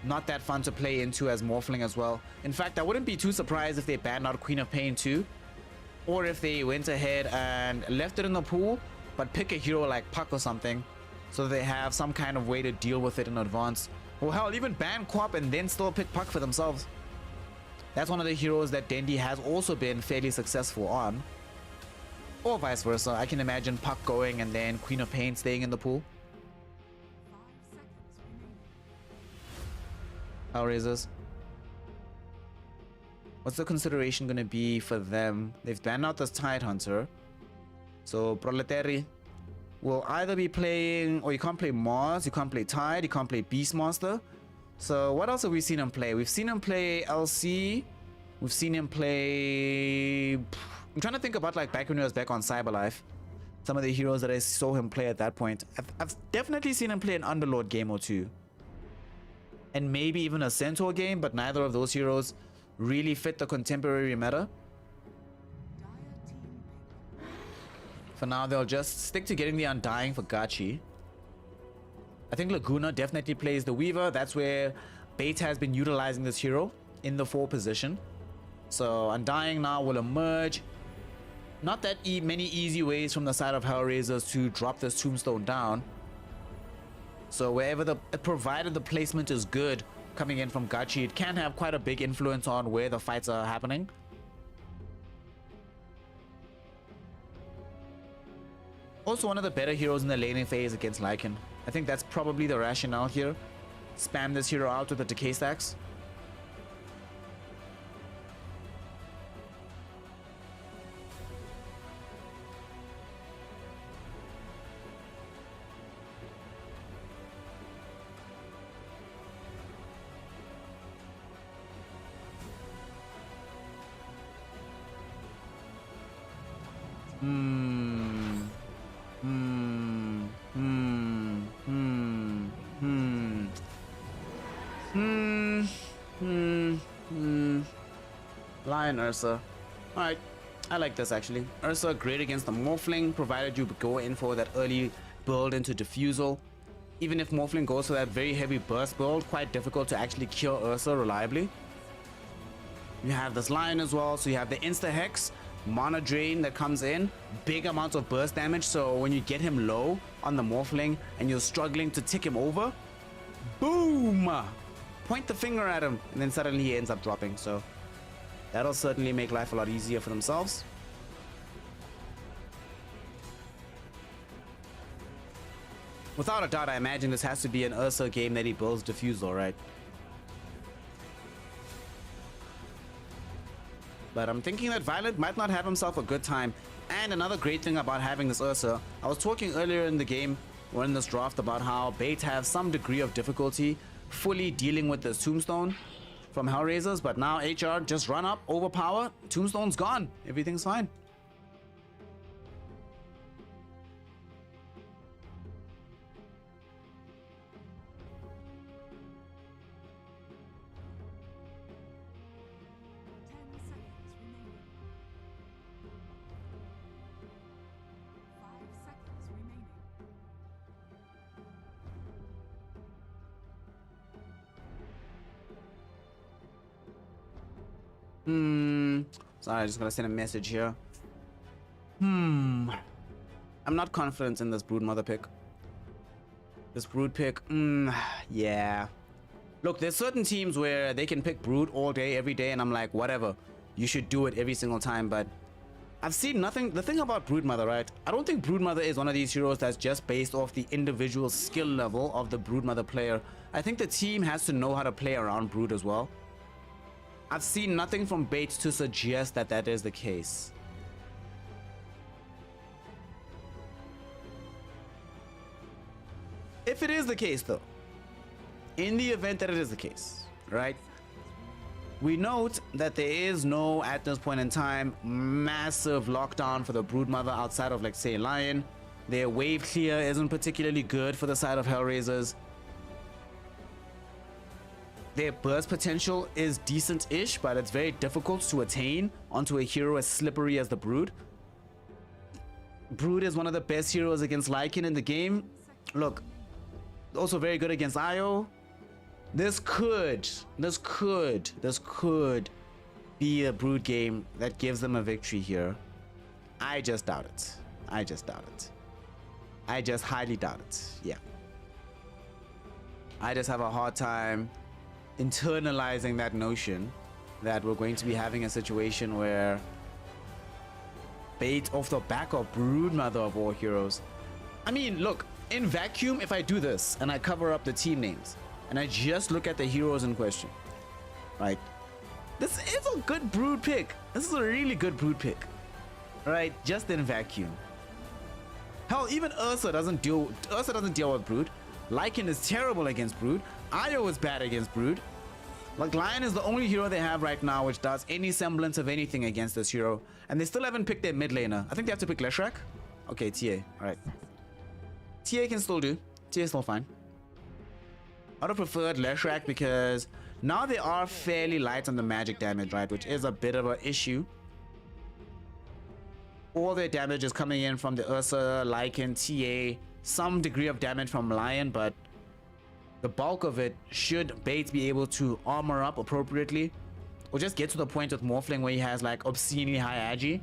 not that fun to play into as Morphling as well. In fact, I wouldn't be too surprised if they banned out Queen of Pain too, or if they went ahead and left it in the pool, but pick a hero like Puck or something, so they have some kind of way to deal with it in advance. Or hell, even ban Quap and then still pick Puck for themselves. That's one of the heroes that Dendi has also been fairly successful on. Or vice versa. I can imagine Puck going and then Queen of Pain staying in the pool. HellRaisers. What's the consideration going to be for them? They've banned out this Tidehunter. So Proletary will either be playing, or you can't play Mars, you can't play Tide, you can't play Beastmaster. So what else have we seen him play? We've seen him play LC. We've seen him play... I'm trying to think about like back when he was back on Cyberlife. Some of the heroes that I saw him play at that point. I've definitely seen him play an Underlord game or two. And maybe even a Centaur game, but neither of those heroes really fit the contemporary meta. For now, they'll just stick to getting the Undying for Gachi. I think Laguna definitely plays the Weaver. That's where Bait has been utilizing this hero in the 4 position. So Undying now will emerge. Not that many easy ways from the side of HellRaisers to drop this Tombstone down. So wherever provided the placement is good coming in from Gachi, it can have quite a big influence on where the fights are happening. Also one of the better heroes in the laning phase against Lycan. I think that's probably the rationale here. Spam this hero out with the decay stacks. Lion Ursa. Alright, I like this actually. Ursa great against the Morphling, provided you go in for that early build into Diffusal. Even if Morphling goes for that very heavy burst build, quite difficult to actually kill Ursa reliably. You have this Lion as well, so you have the Insta Hex, Mana Drain that comes in, big amounts of burst damage, so when you get him low on the Morphling and you're struggling to tick him over, boom! Point the finger at him, and then suddenly he ends up dropping, so that'll certainly make life a lot easier for themselves. Without a doubt, I imagine this has to be an Ursa game that he builds Diffusal, right? But I'm thinking that Violet might not have himself a good time. And another great thing about having this Ursa, I was talking earlier in the game or in this draft about how Bait have some degree of difficulty fully dealing with this Tombstone from HellRaisers, but now HR just run up, overpower, Tombstone's gone, everything's fine. Sorry, I just gotta send a message here. I'm not confident in this Broodmother pick. This Brood pick, yeah. Look, there's certain teams where they can pick Brood all day, every day, and I'm like, whatever. You should do it every single time, but I've seen nothing. The thing about Broodmother, right? I don't think Broodmother is one of these heroes that's just based off the individual skill level of the Broodmother player. I think the team has to know how to play around Brood as well. I've seen nothing from Bait to suggest that that is the case. If it is the case though, in the event that it is the case, right? We note that there is no, at this point in time, massive lockdown for the Broodmother outside of, like, say, Lion. Their wave clear isn't particularly good for the side of HellRaisers. Their burst potential is decent-ish, but it's very difficult to attain onto a hero as slippery as the Brood. Brood is one of the best heroes against Lycan in the game. Look, also very good against Io. This could be a Brood game that gives them a victory here. I just doubt it. I just highly doubt it. Yeah. I just have a hard time internalizing that notion that we're going to be having a situation where Bait off the back of Broodmother of all heroes. I mean, look, in vacuum, if I do this and I cover up the team names and I just look at the heroes in question, right? This is a good Brood pick. This is a really good Brood pick, right? Just in vacuum. Hell, even Ursa doesn't deal with Brood. Lycan is terrible against Brood. Io is bad against Brood. Like, Lion is the only hero they have right now which does any semblance of anything against this hero. And they still haven't picked their mid laner. I think they have to pick Leshrac. Okay, TA. Alright. TA can still do. TA is still fine. I would have preferred Leshrac because now they are fairly light on the magic damage, right? Which is a bit of an issue. All their damage is coming in from the Ursa, Lycan, TA. Some degree of damage from Lion, but the bulk of it should Bates be able to armor up appropriately, or just get to the point with Morphling where he has like obscenely high agi.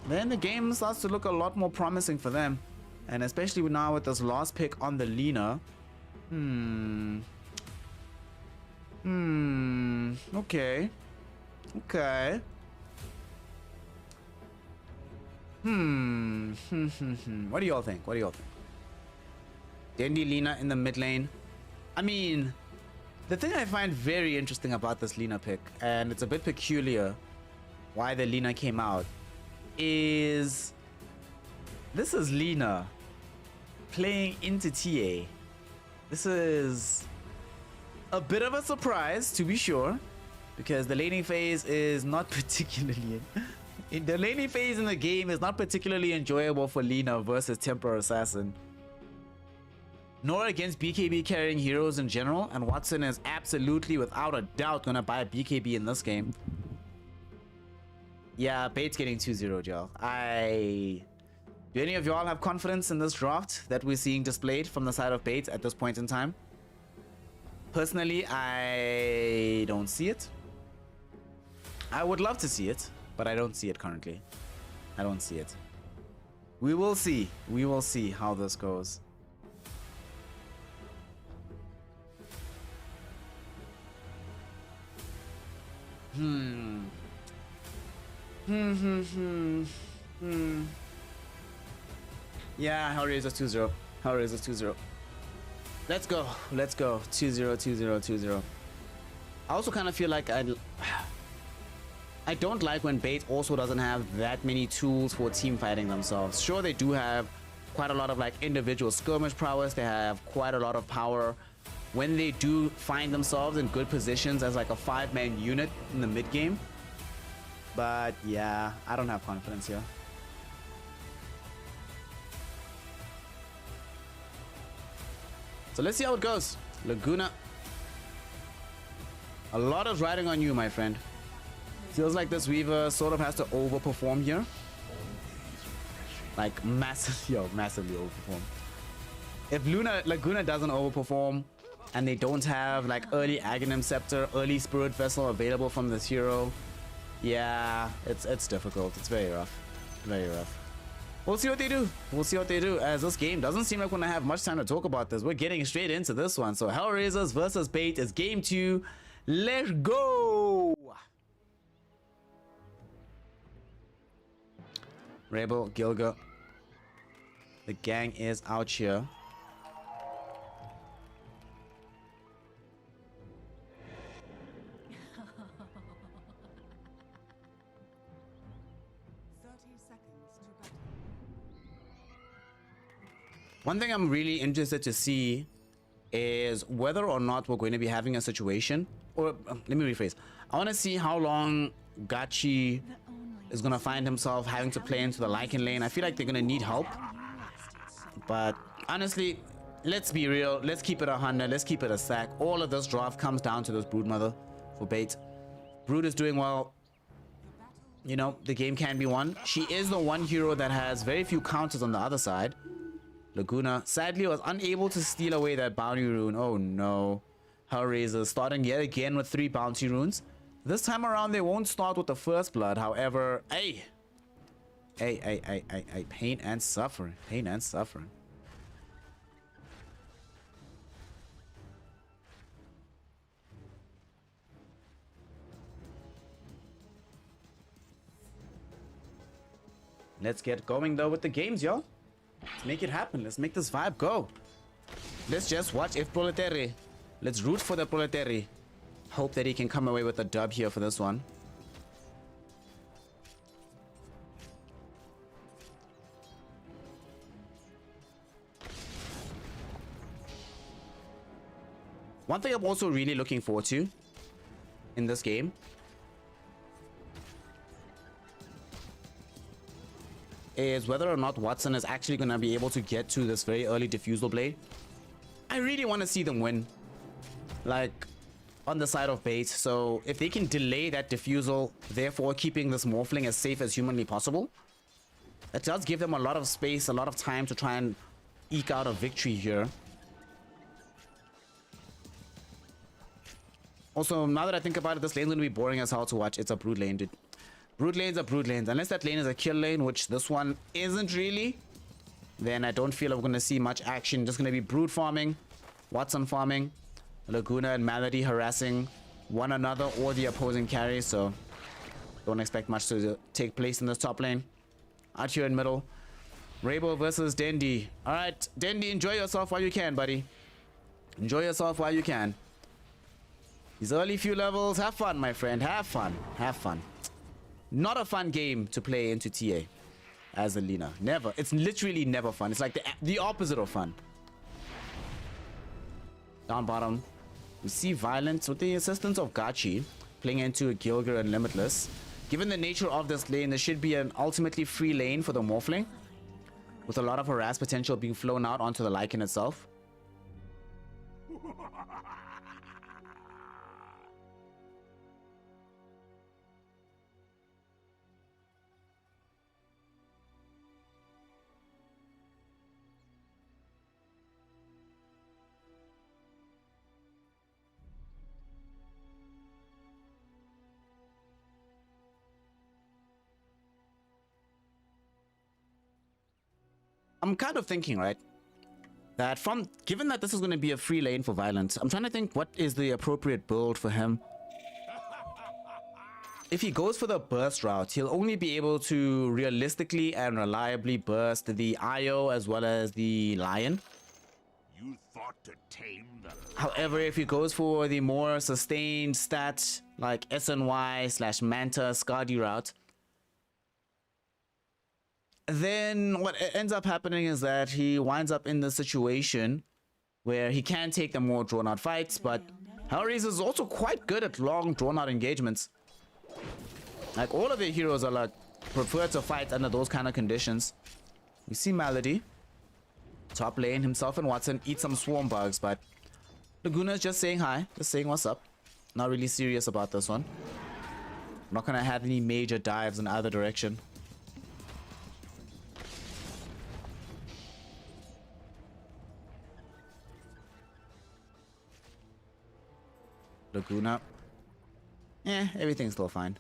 Then the game starts to look a lot more promising for them, and especially now with this last pick on the Lina. Okay. Okay. What do y'all think? What do y'all think? Dendi Lina in the mid lane. I mean, the thing I find very interesting about this Lina pick, and it's a bit peculiar why the Lina came out, is this is Lina playing into TA. This is a bit of a surprise, to be sure, because the laning phase is not particularly the laning phase in the game is not particularly enjoyable for Lina versus Temper Assassin, nor against BKB carrying heroes in general, and Watson is absolutely without a doubt gonna buy BKB in this game. Yeah, Bates getting 2-0, Joe. Do any of y'all have confidence in this draft that we're seeing displayed from the side of Bates at this point in time? Personally, I don't see it. I would love to see it, but I don't see it currently. I don't see it. We will see. We will see how this goes. Yeah, HellRaisers 2-0. HellRaisers 2-0. Let's go. Let's go. 2-0, 2-0, 2-0. I also kind of feel like I don't like when Bates also doesn't have that many tools for team fighting themselves. Sure, they do have quite a lot of like individual skirmish prowess. They have quite a lot of power when they do find themselves in good positions as like a 5-man unit in the mid game. But yeah, I don't have confidence here. So let's see how it goes. Laguna. A lot is riding on you, my friend. Feels like this Weaver sort of has to overperform here. Like massively overperform. If Laguna doesn't overperform and they don't have like early Aghanim Scepter, early Spirit Vessel available from this hero, yeah, it's difficult. It's very rough. Very rough. We'll see what they do. We'll see what they do, as this game doesn't seem like we're gonna have much time to talk about this. We're getting straight into this one. So HellRaisers versus Bait is game 2. Let's go! Rebel, Gilga. The gang is out here. One thing I'm really interested to see is whether or not we're going to be having a situation, or let me rephrase. I want to see how long Gachi is going to find himself having to play into the Lycan lane. I feel like they're going to need help. But honestly, let's be real. Let's keep it 100. Let's keep it a stack. All of this draft comes down to this Broodmother for Bait. Brood is doing well. You know, the game can be won. She is the one hero that has very few counters on the other side. Laguna sadly was unable to steal away that bounty rune. Oh no. HellRaisers starting yet again with 3 bounty runes. This time around they won't start with the first blood. However, hey, pain and suffering. Pain and suffering. Let's get going though with the games, y'all. Let's make it happen. Let's make this vibe go. Let's just watch if Proletary. Let's root for the Proletary. Hope that he can come away with a dub here for this one. One thing I'm also really looking forward to in this game is whether or not Watson is actually going to be able to get to this very early diffusal blade. I really want to see them win, like, on the side of bait. So if they can delay that diffusal, therefore keeping this morphling as safe as humanly possible, it does give them a lot of space, a lot of time to try and eke out a victory here. Also, now that I think about it, this lane's going to be boring as hell to watch. It's a brood lane, dude. Brood lanes are brood lanes. Unless that lane is a kill lane, which this one isn't really, then I don't feel I'm going to see much action. Just going to be brood farming, Watson farming, Laguna and Malady harassing one another or the opposing carry. So don't expect much to take place in this top lane. Out here in middle, Rabo versus Dendi. All right, Dendi, enjoy yourself while you can, buddy. Enjoy yourself while you can. These early few levels, have fun, my friend. Have fun. Have fun. Not a fun game to play into TA as a Lina. Never. It's literally never fun. It's like the opposite of fun. Down bottom, we see Violence with the assistance of Gachi playing into Gilger and Limitless. Given the nature of this lane, there should be an ultimately free lane for the Morphling, with a lot of harass potential being flown out onto the Lycan itself. I'm kind of thinking, right, that given that this is going to be a free lane for Violence, I'm trying to think what is the appropriate build for him. If he goes for the burst route, he'll only be able to realistically and reliably burst the IO as well as the Lion. You thought to tame the... However, if he goes for the more sustained stat like SNY/Manta Skadi route, then what ends up happening is that he winds up in the situation where he can take the more drawn out fights, but HellRaisers is also quite good at long drawn out engagements. Like, all of their heroes are like prefer to fight under those kind of conditions. We see Malady top lane, himself and Watson eat some swarm bugs, but Laguna's just saying hi, just saying what's up. Not really serious about this one. Not gonna have any major dives in either direction. Laguna. Everything's still fine.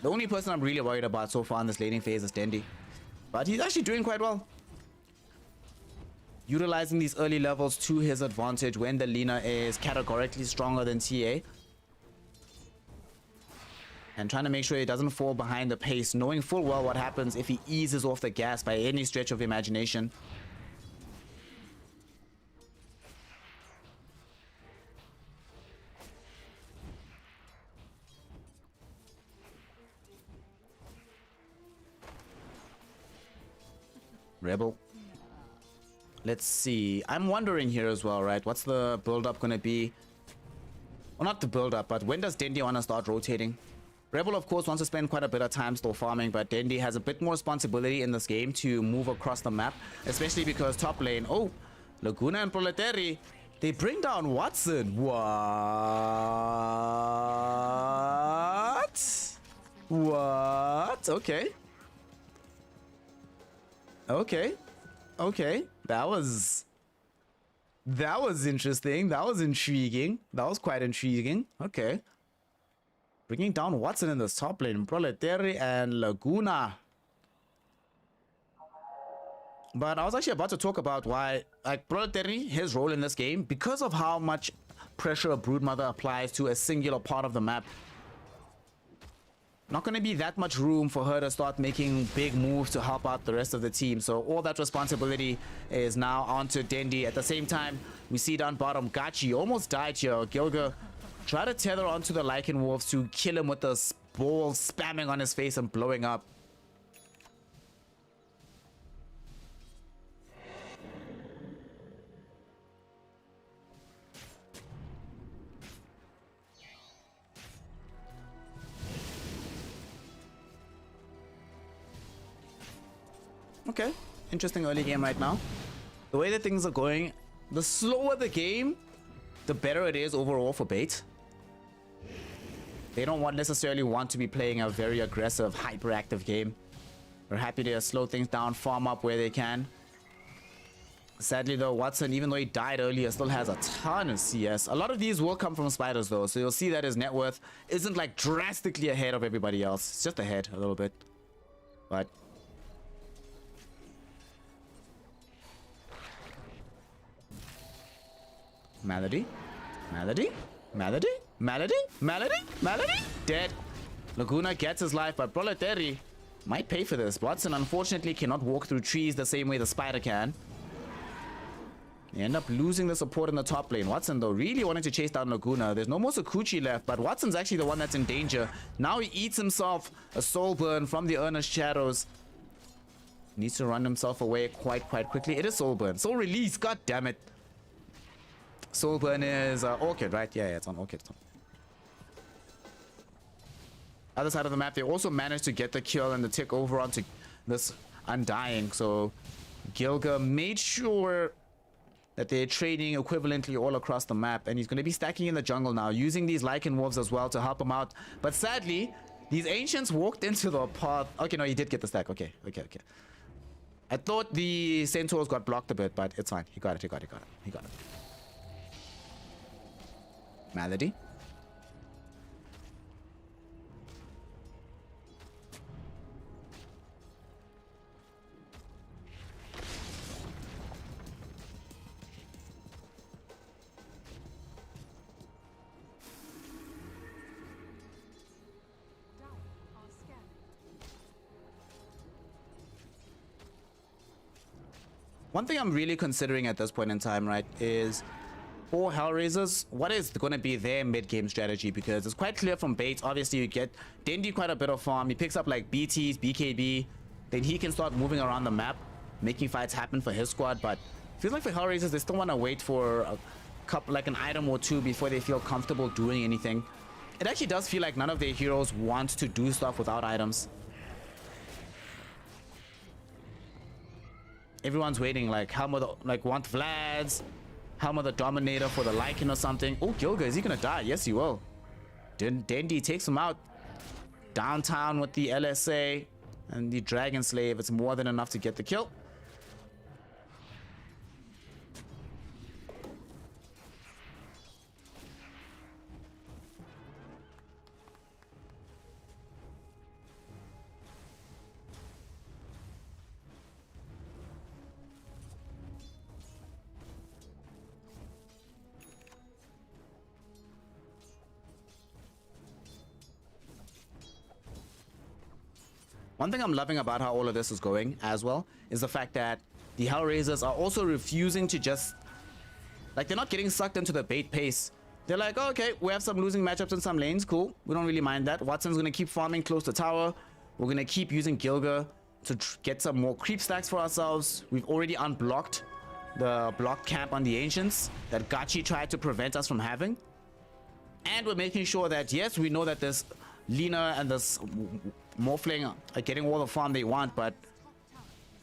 The only person I'm really worried about so far in this laning phase is Dendi. But he's actually doing quite well. Utilizing these early levels to his advantage when the Lina is categorically stronger than TA. And trying to make sure he doesn't fall behind the pace, knowing full well what happens if he eases off the gas by any stretch of imagination. Rebel. Let's see. I'm wondering here as well, right? What's the build-up going to be? Well, not the build-up, but when does Dendi want to start rotating? Rebel, of course, wants to spend quite a bit of time still farming, but Dendi has a bit more responsibility in this game to move across the map, especially because top lane... Oh, Laguna and Proletari, they bring down Watson. What? Okay. Okay. That was interesting. That was intriguing. That was quite intriguing. Okay. Bringing down Watson in this top lane. Proletari and Laguna. But I was actually about to talk about why, like, Proletari, his role in this game, because of how much pressure a Broodmother applies to a singular part of the map, not going to be that much room for her to start making big moves to help out the rest of the team. So all that responsibility is now onto Dendi. At the same time, we see down bottom, Gachi almost died here. Gilga tried to tether onto the Lycan Wolves to kill him with the ball spamming on his face and blowing up. Okay, interesting early game right now. The way that things are going, the slower the game, the better it is overall for Bait. They don't necessarily want to be playing a very aggressive, hyperactive game. They're happy to slow things down, farm up where they can. Sadly though, Watson, even though he died earlier, still has a ton of CS. A lot of these will come from spiders though, so you'll see that his net worth isn't like drastically ahead of everybody else. It's just ahead a little bit. But Malady, Malady, Malady, Malady, Malady, Malady, dead. Laguna gets his life, but Proletari might pay for this. Watson unfortunately cannot walk through trees the same way the spider can. They end up losing the support in the top lane. Watson, though, really wanting to chase down Laguna. There's no more Sakuchi left, but Watson's actually the one that's in danger. Now he eats himself a soul burn from the Earnest Shadows. Needs to run himself away quite quickly. It is soul burn. Soul release, god damn it. Soul burn is Orchid, right? Yeah, it's on Orchid. Other side of the map, they also managed to get the kill and the tick over onto this Undying. So Gilga made sure that they're trading equivalently all across the map, and he's going to be stacking in the jungle now, using these Lycan Wolves as well to help him out. But sadly, these Ancients walked into the path. Okay, no, he did get the stack. Okay. I thought the Centaurs got blocked a bit, but it's fine. He got it. Malady. One thing I'm really considering at this point in time, right, is for HellRaisers, what is going to be their mid-game strategy? Because it's quite clear from Bates, obviously you get Dendi quite a bit of farm. He picks up like BTs, BKB, then he can start moving around the map, making fights happen for his squad. But it feels like for HellRaisers, they still want to wait for a couple, like an item or two before they feel comfortable doing anything. It actually does feel like none of their heroes want to do stuff without items. Everyone's waiting, like Helma, want Vlad's, Helma the Dominator for the Lycan or something. Oh, Gilga, is he gonna die? Yes, he will. Dendi takes him out. Downtown with the LSA and the Dragon Slave. It's more than enough to get the kill. One thing I'm loving about how all of this is going as well is the fact that the HellRaisers are also refusing to just, like, they're not getting sucked into the Bait pace. They're like, oh, okay, we have some losing matchups in some lanes, cool, we don't really mind that. Watson's gonna keep farming close to tower. We're gonna keep using Gilga to get some more creep stacks for ourselves. We've already unblocked the blocked camp on the Ancients that Gachi tried to prevent us from having, and we're making sure that, yes, we know that this Lina and this Morphling are getting all the farm they want, but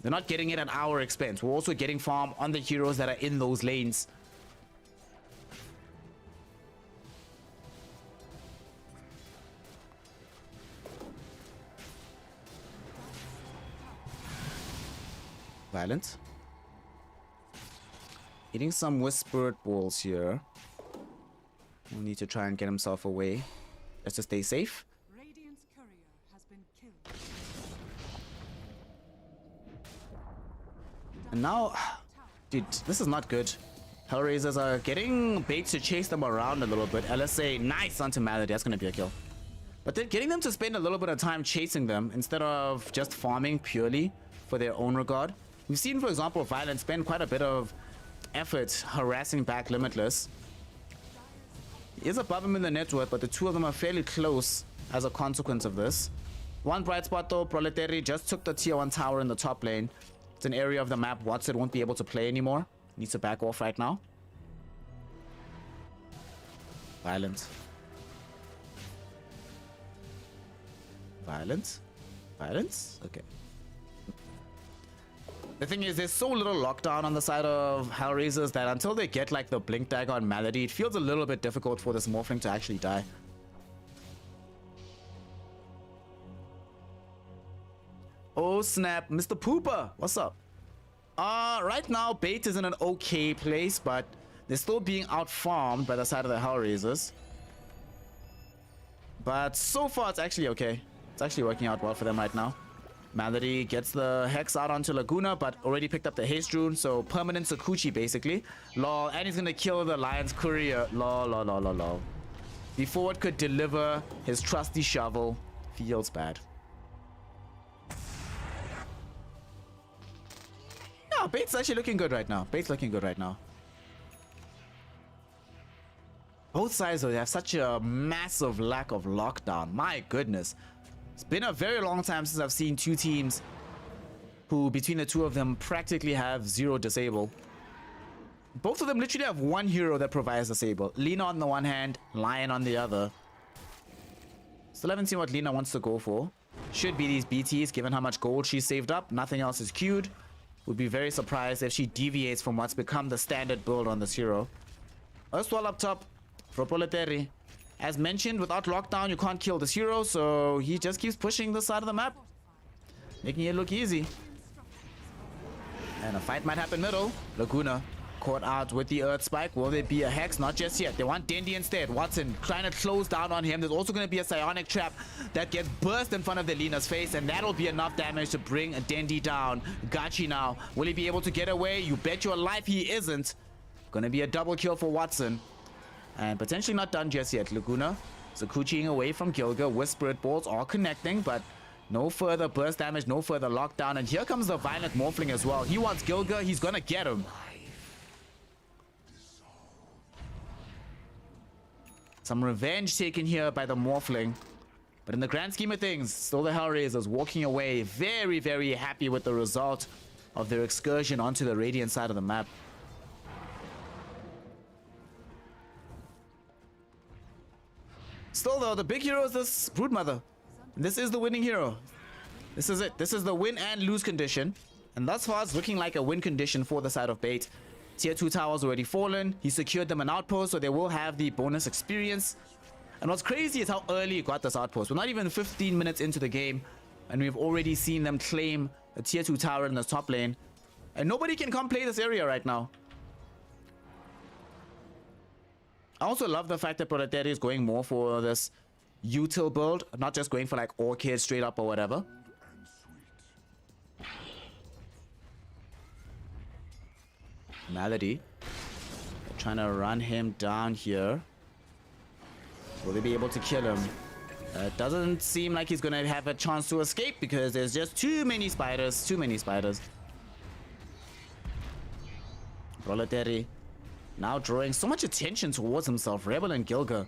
they're not getting it at our expense. We're also getting farm on the heroes that are in those lanes. Violent. Eating some Whispered Balls here. We'll need to try and get himself away. Let's just stay safe. And now, dude, this is not good. HellRaisers are getting Bates to chase them around a little bit. LSA, nice onto Malady. That's going to be a kill. But they're getting them to spend a little bit of time chasing them instead of just farming purely for their own regard. We've seen, for example, Violent spend quite a bit of effort harassing back Limitless. He is above him in the net worth, but the two of them are fairly close as a consequence of this. One bright spot though, Proletari just took the tier 1 tower in the top lane. It's an area of the map Watson won't be able to play anymore. Needs to back off right now. Violent. Violence? Violence? Okay. The thing is, there's so little lockdown on the side of HellRaisers that until they get like the Blink Dagger on Malady, it feels a little bit difficult for this Morphling to actually die. Oh snap, Mr. Pooper, what's up? Right now, Bait is in an okay place, but they're still being out-farmed by the side of the HellRaisers. But so far, it's actually okay. It's actually working out well for them right now. Malady gets the Hex out onto Laguna, but already picked up the Haste Rune, so permanent Sakuchi, basically. Lol, and he's gonna kill the Lion's Courier. Lol, lol, lol, lol, lol. Before it could deliver his trusty shovel, feels bad. Yeah, Bait's actually looking good right now. Bait's looking good right now. Both sides, though, they have such a massive lack of lockdown. My goodness. It's been a very long time since I've seen two teams who, between the two of them, practically have zero disable. Both of them literally have one hero that provides disable. Lina on the one hand, Lion on the other. Still haven't seen what Lina wants to go for. Should be these BTs, given how much gold she's saved up. Nothing else is queued. Would be very surprised if she deviates from what's become the standard build on this hero. Earthwall up top for Proletary. As mentioned, without lockdown, you can't kill this hero, so he just keeps pushing this side of the map, making it look easy. And a fight might happen middle. Laguna caught out with the Earth Spike. Will there be a Hex? Not just yet. They want Dendi instead. Watson trying to close down on him. There's also going to be a Psionic Trap that gets burst in front of the Lina's face, and that'll be enough damage to bring Dendi down. Gachi now. Will he be able to get away? You bet your life he isn't. Gonna be a double kill for Watson. And potentially not done just yet. Laguna Sakuchiing away from Gilga with Spirit Balls, all connecting, but no further burst damage, no further lockdown. And here comes the Violent Morphling as well. He wants Gilga, he's gonna get him. Some revenge taken here by the Morphling. But in the grand scheme of things, still the HellRaisers walking away very, very happy with the result of their excursion onto the Radiant side of the map. Still though, the big hero is this Broodmother. This is the winning hero. This is it. This is the win and lose condition. And thus far, it's looking like a win condition for the side of Bait. Tier 2 towers already fallen. He secured them an outpost, so they will have the bonus experience. And what's crazy is how early he got this outpost. We're not even 15 minutes into the game, and we've already seen them claim a tier 2 tower in the top lane. And nobody can come play this area right now. I also love the fact that Proletary is going more for this util build, not just going for like Orchid straight up or whatever. Malady trying to run him down here. Will they be able to kill him? It doesn't seem like he's gonna have a chance to escape because there's just too many spiders. Too many spiders. Proletary now drawing so much attention towards himself. Rebel and Gilga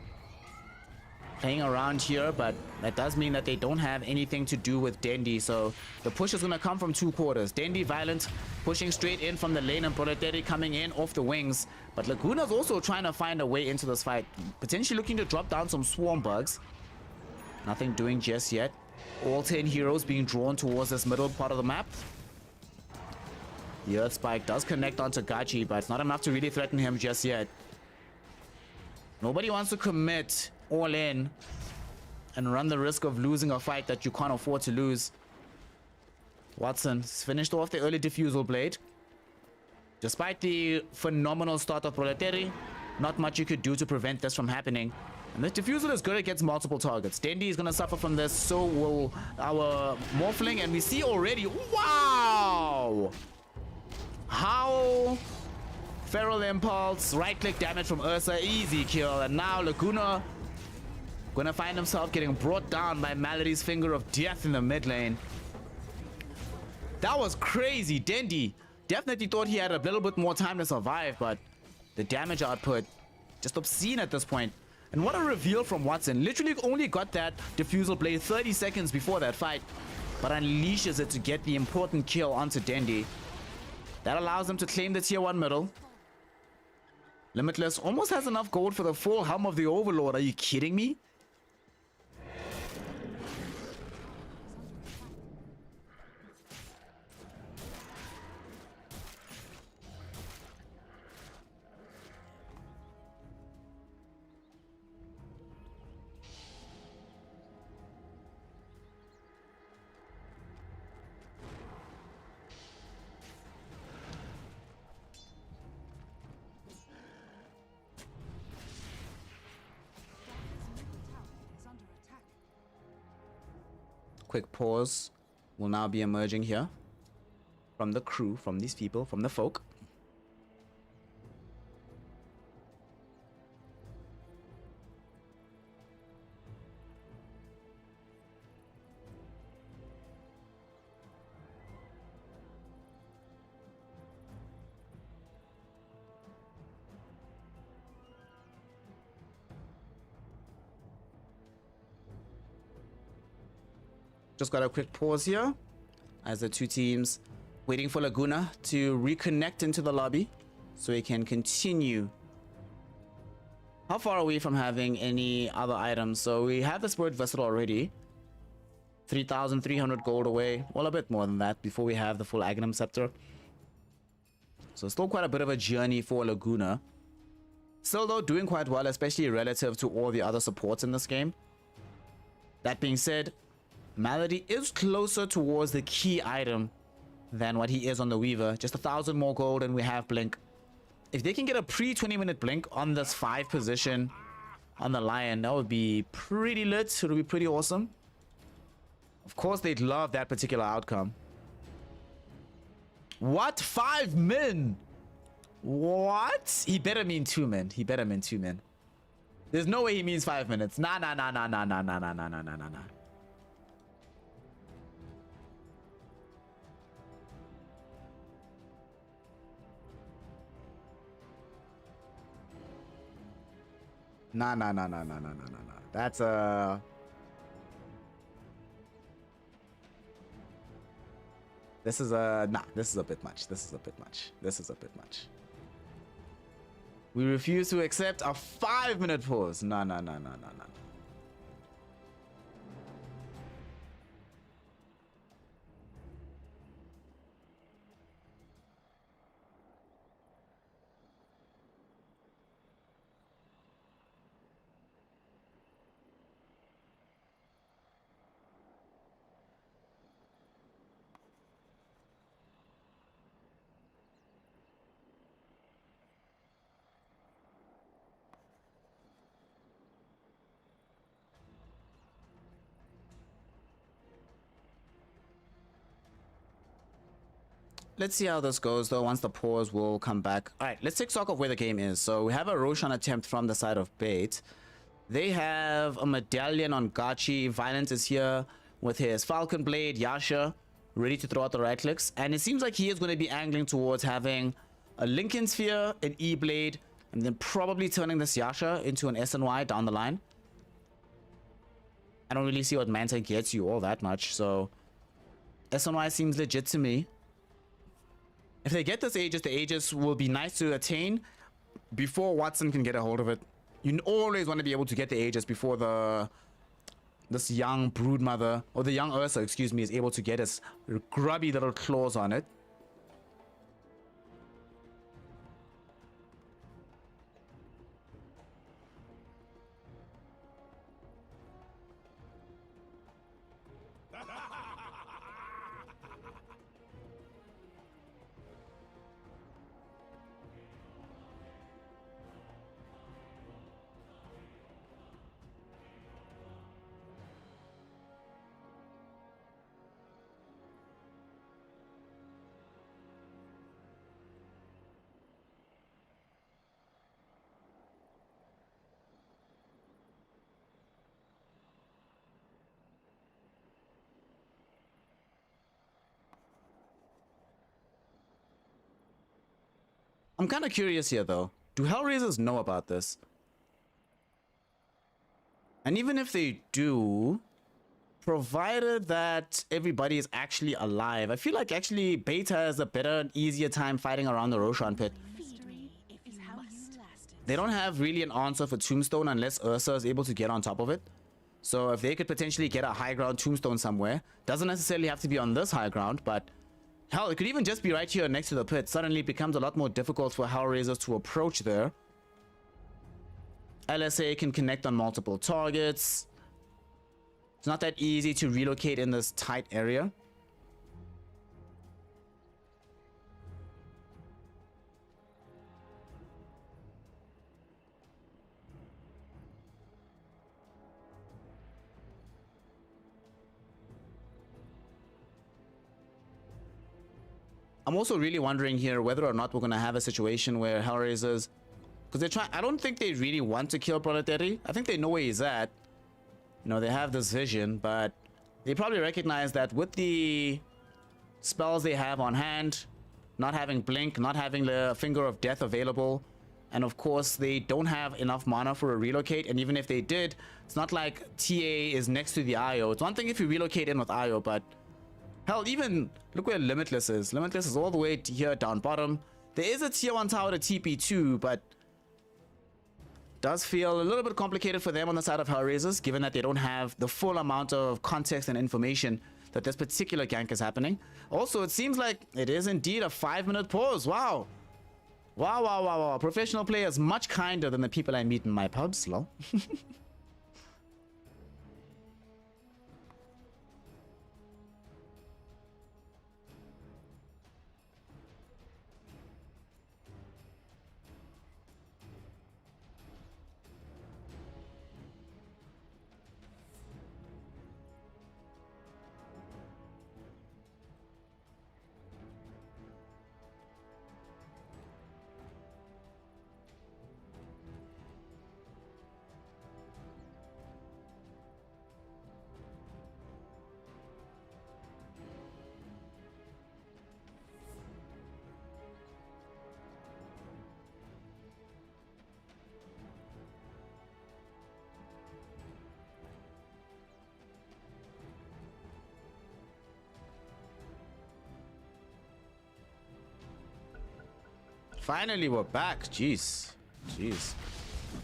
playing around here, but that does mean that they don't have anything to do with Dendi, so the push is going to come from two quarters. Dendi Violent pushing straight in from the lane and Proletary coming in off the wings, but Laguna's also trying to find a way into this fight, potentially looking to drop down some swarm bugs. Nothing doing just yet. All 10 heroes being drawn towards this middle part of the map. The Earth Spike does connect onto Gachi, but it's not enough to really threaten him just yet. Nobody wants to commit all in and run the risk of losing a fight that you can't afford to lose. Watson's finished off the early Diffusal Blade. Despite the phenomenal start of Proletary, not much you could do to prevent this from happening. And the Diffusal is good against multiple targets. Dendi is going to suffer from this, so will our Morphling, and we see already, wow! Howl, Feral Impulse, right-click damage from Ursa, easy kill. And now Laguna gonna find himself getting brought down by Malady's Finger of Death in the mid lane. That was crazy. Dendi definitely thought he had a little bit more time to survive, but the damage output just obscene at this point. And what a reveal from Watson. Literally only got that Diffusal Blade 30 seconds before that fight, but unleashes it to get the important kill onto Dendi. That allows them to claim the tier 1 middle. Limitless almost has enough gold for the full Helm of the Overlord. Are you kidding me? quick pause will now be emerging here from the crew, from these people, from the folk. Just got a quick pause here as the two teams waiting for Laguna to reconnect into the lobby so he can continue. How far are we from having any other items? So we have the Spirit Vessel already. 3,300 gold away. Well, a bit more than that before we have the full Aghanim Scepter. So still quite a bit of a journey for Laguna. Still though, doing quite well, especially relative to all the other supports in this game. That being said, Malady is closer towards the key item than what he is on the Weaver. Just 1,000 more gold and we have Blink. If they can get a pre-20-minute Blink on this 5 position on the Lion, that would be pretty lit. It would be pretty awesome. Of course, they'd love that particular outcome. What? 5 men? What? He better mean 2 men. He better mean 2 men. There's no way he means 5 minutes. Nah. That's this is a this is a bit much. This is a bit much. We refuse to accept a 5-minute pause. No. Let's see how this goes though. Once the pause will come back. All right, let's take stock of where the game is. So we have a Roshan attempt from the side of Bait. They have a medallion on Gachi. Violence is here with his Falcon Blade, Yasha, ready to throw out the right clicks. And it seems like he is going to be angling towards having a Lincoln Sphere, an E-Blade, and then probably turning this Yasha into an SNY down the line. I don't really see what Manta gets you all that much, so SNY seems legit to me. If they get this Aegis, the Aegis will be nice to attain before Watson can get a hold of it. You always want to be able to get the Aegis before this young Broodmother, or the young Ursa, excuse me, is able to get his grubby little claws on it. I'm kind of curious here though. Do HellRaisers know about this? And even if they do, provided that everybody is actually alive, I feel like actually Beta has a better and easier time fighting around the Roshan pit. They don't have really an answer for Tombstone unless Ursa is able to get on top of it. So if they could potentially get a high ground Tombstone somewhere, doesn't necessarily have to be on this high ground, but hell, it could even just be right here next to the pit. Suddenly it becomes a lot more difficult for HellRaisers to approach there. LSA can connect on multiple targets. It's not that easy to relocate in this tight area. I'm also really wondering here whether or not we're going to have a situation where HellRaisers, because they're trying, I don't think they really want to kill Proletary. I think they know where he's at. You know, they have this vision, but they probably recognize that with the spells they have on hand, not having Blink, not having the Finger of Death available, and of course they don't have enough mana for a relocate, and even if they did, it's not like TA is next to the IO. It's one thing if you relocate in with IO, but hell, even look where Limitless is. Limitless is all the way here down bottom. There is a tier 1 tower to TP2, but does feel a little bit complicated for them on the side of HellRaisers, given that they don't have the full amount of context and information that this particular gank is happening. Also, it seems like it is indeed a 5-minute pause. Wow. Wow. Professional players much kinder than the people I meet in my pubs, lol. Finally, we're back. Jeez.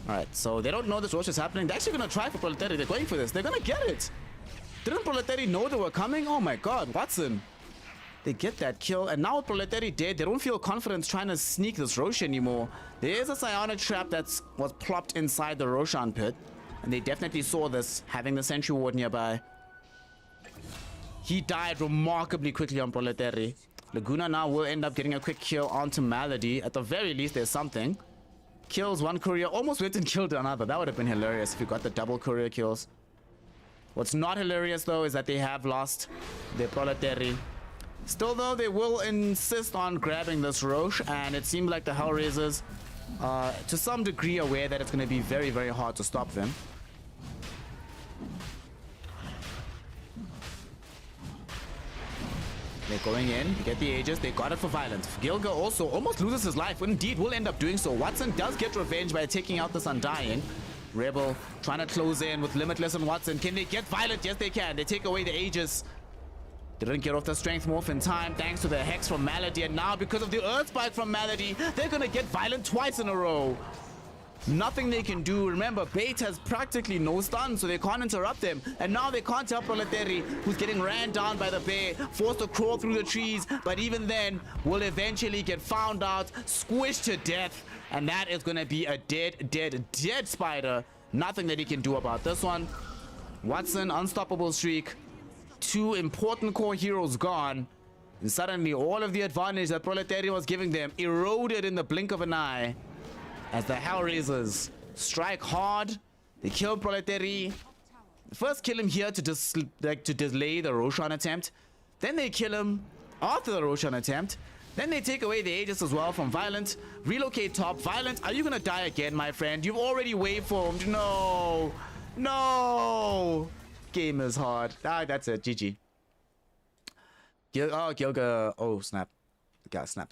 Alright, so they don't know this rush is happening. They're actually gonna try for Proletary. They're going for this. They're gonna get it. Didn't Proletary know they were coming? Oh my god, Watson. They get that kill, and now with Proletary dead, they don't feel confident trying to sneak this Rosh anymore. There is a Psionic Trap that was plopped inside the Roshan pit, and they definitely saw this, having the Sentry Ward nearby. He died remarkably quickly on Proletary. Laguna now will end up getting a quick kill onto Malady. At the very least, there's something. Kills one courier, almost went and killed another. That would have been hilarious if you got the double courier kills. What's not hilarious, though, is that they have lost their Proletary. Still, though, they will insist on grabbing this Rosh, and it seems like the HellRaisers to some degree aware that it's going to be very, very hard to stop them. They're going in, you get the Aegis, they got it for violence. Gilga also almost loses his life, indeed will end up doing so. Watson does get revenge by taking out this Undying. Rebel trying to close in with Limitless and Watson. Can they get violent? Yes, they can. They take away the Aegis. They didn't get off the Strength Morph in time thanks to the Hex from Malady, and now because of the Earth Spike from Malady, they're gonna get violent twice in a row. Nothing they can do. Remember, Bait has practically no stun, so they can't interrupt them. And now they can't help Proletary, who's getting ran down by the bear, forced to crawl through the trees, but even then will eventually get found out, squished to death, and that is gonna be a dead spider. Nothing that he can do about this one. Watson, unstoppable streak. 2 important core heroes gone, and suddenly all of the advantage that Proletary was giving them eroded in the blink of an eye. As the HellRaisers strike hard, they kill Proletary. First kill him here to delay the Roshan attempt. Then they kill him after the Roshan attempt. Then they take away the Aegis as well from Violent. Relocate top. Violent, are you gonna die again, my friend? You've already waveformed. No. Game is hard. Ah, that's it. GG. Gilga. Oh, snap. God, snap.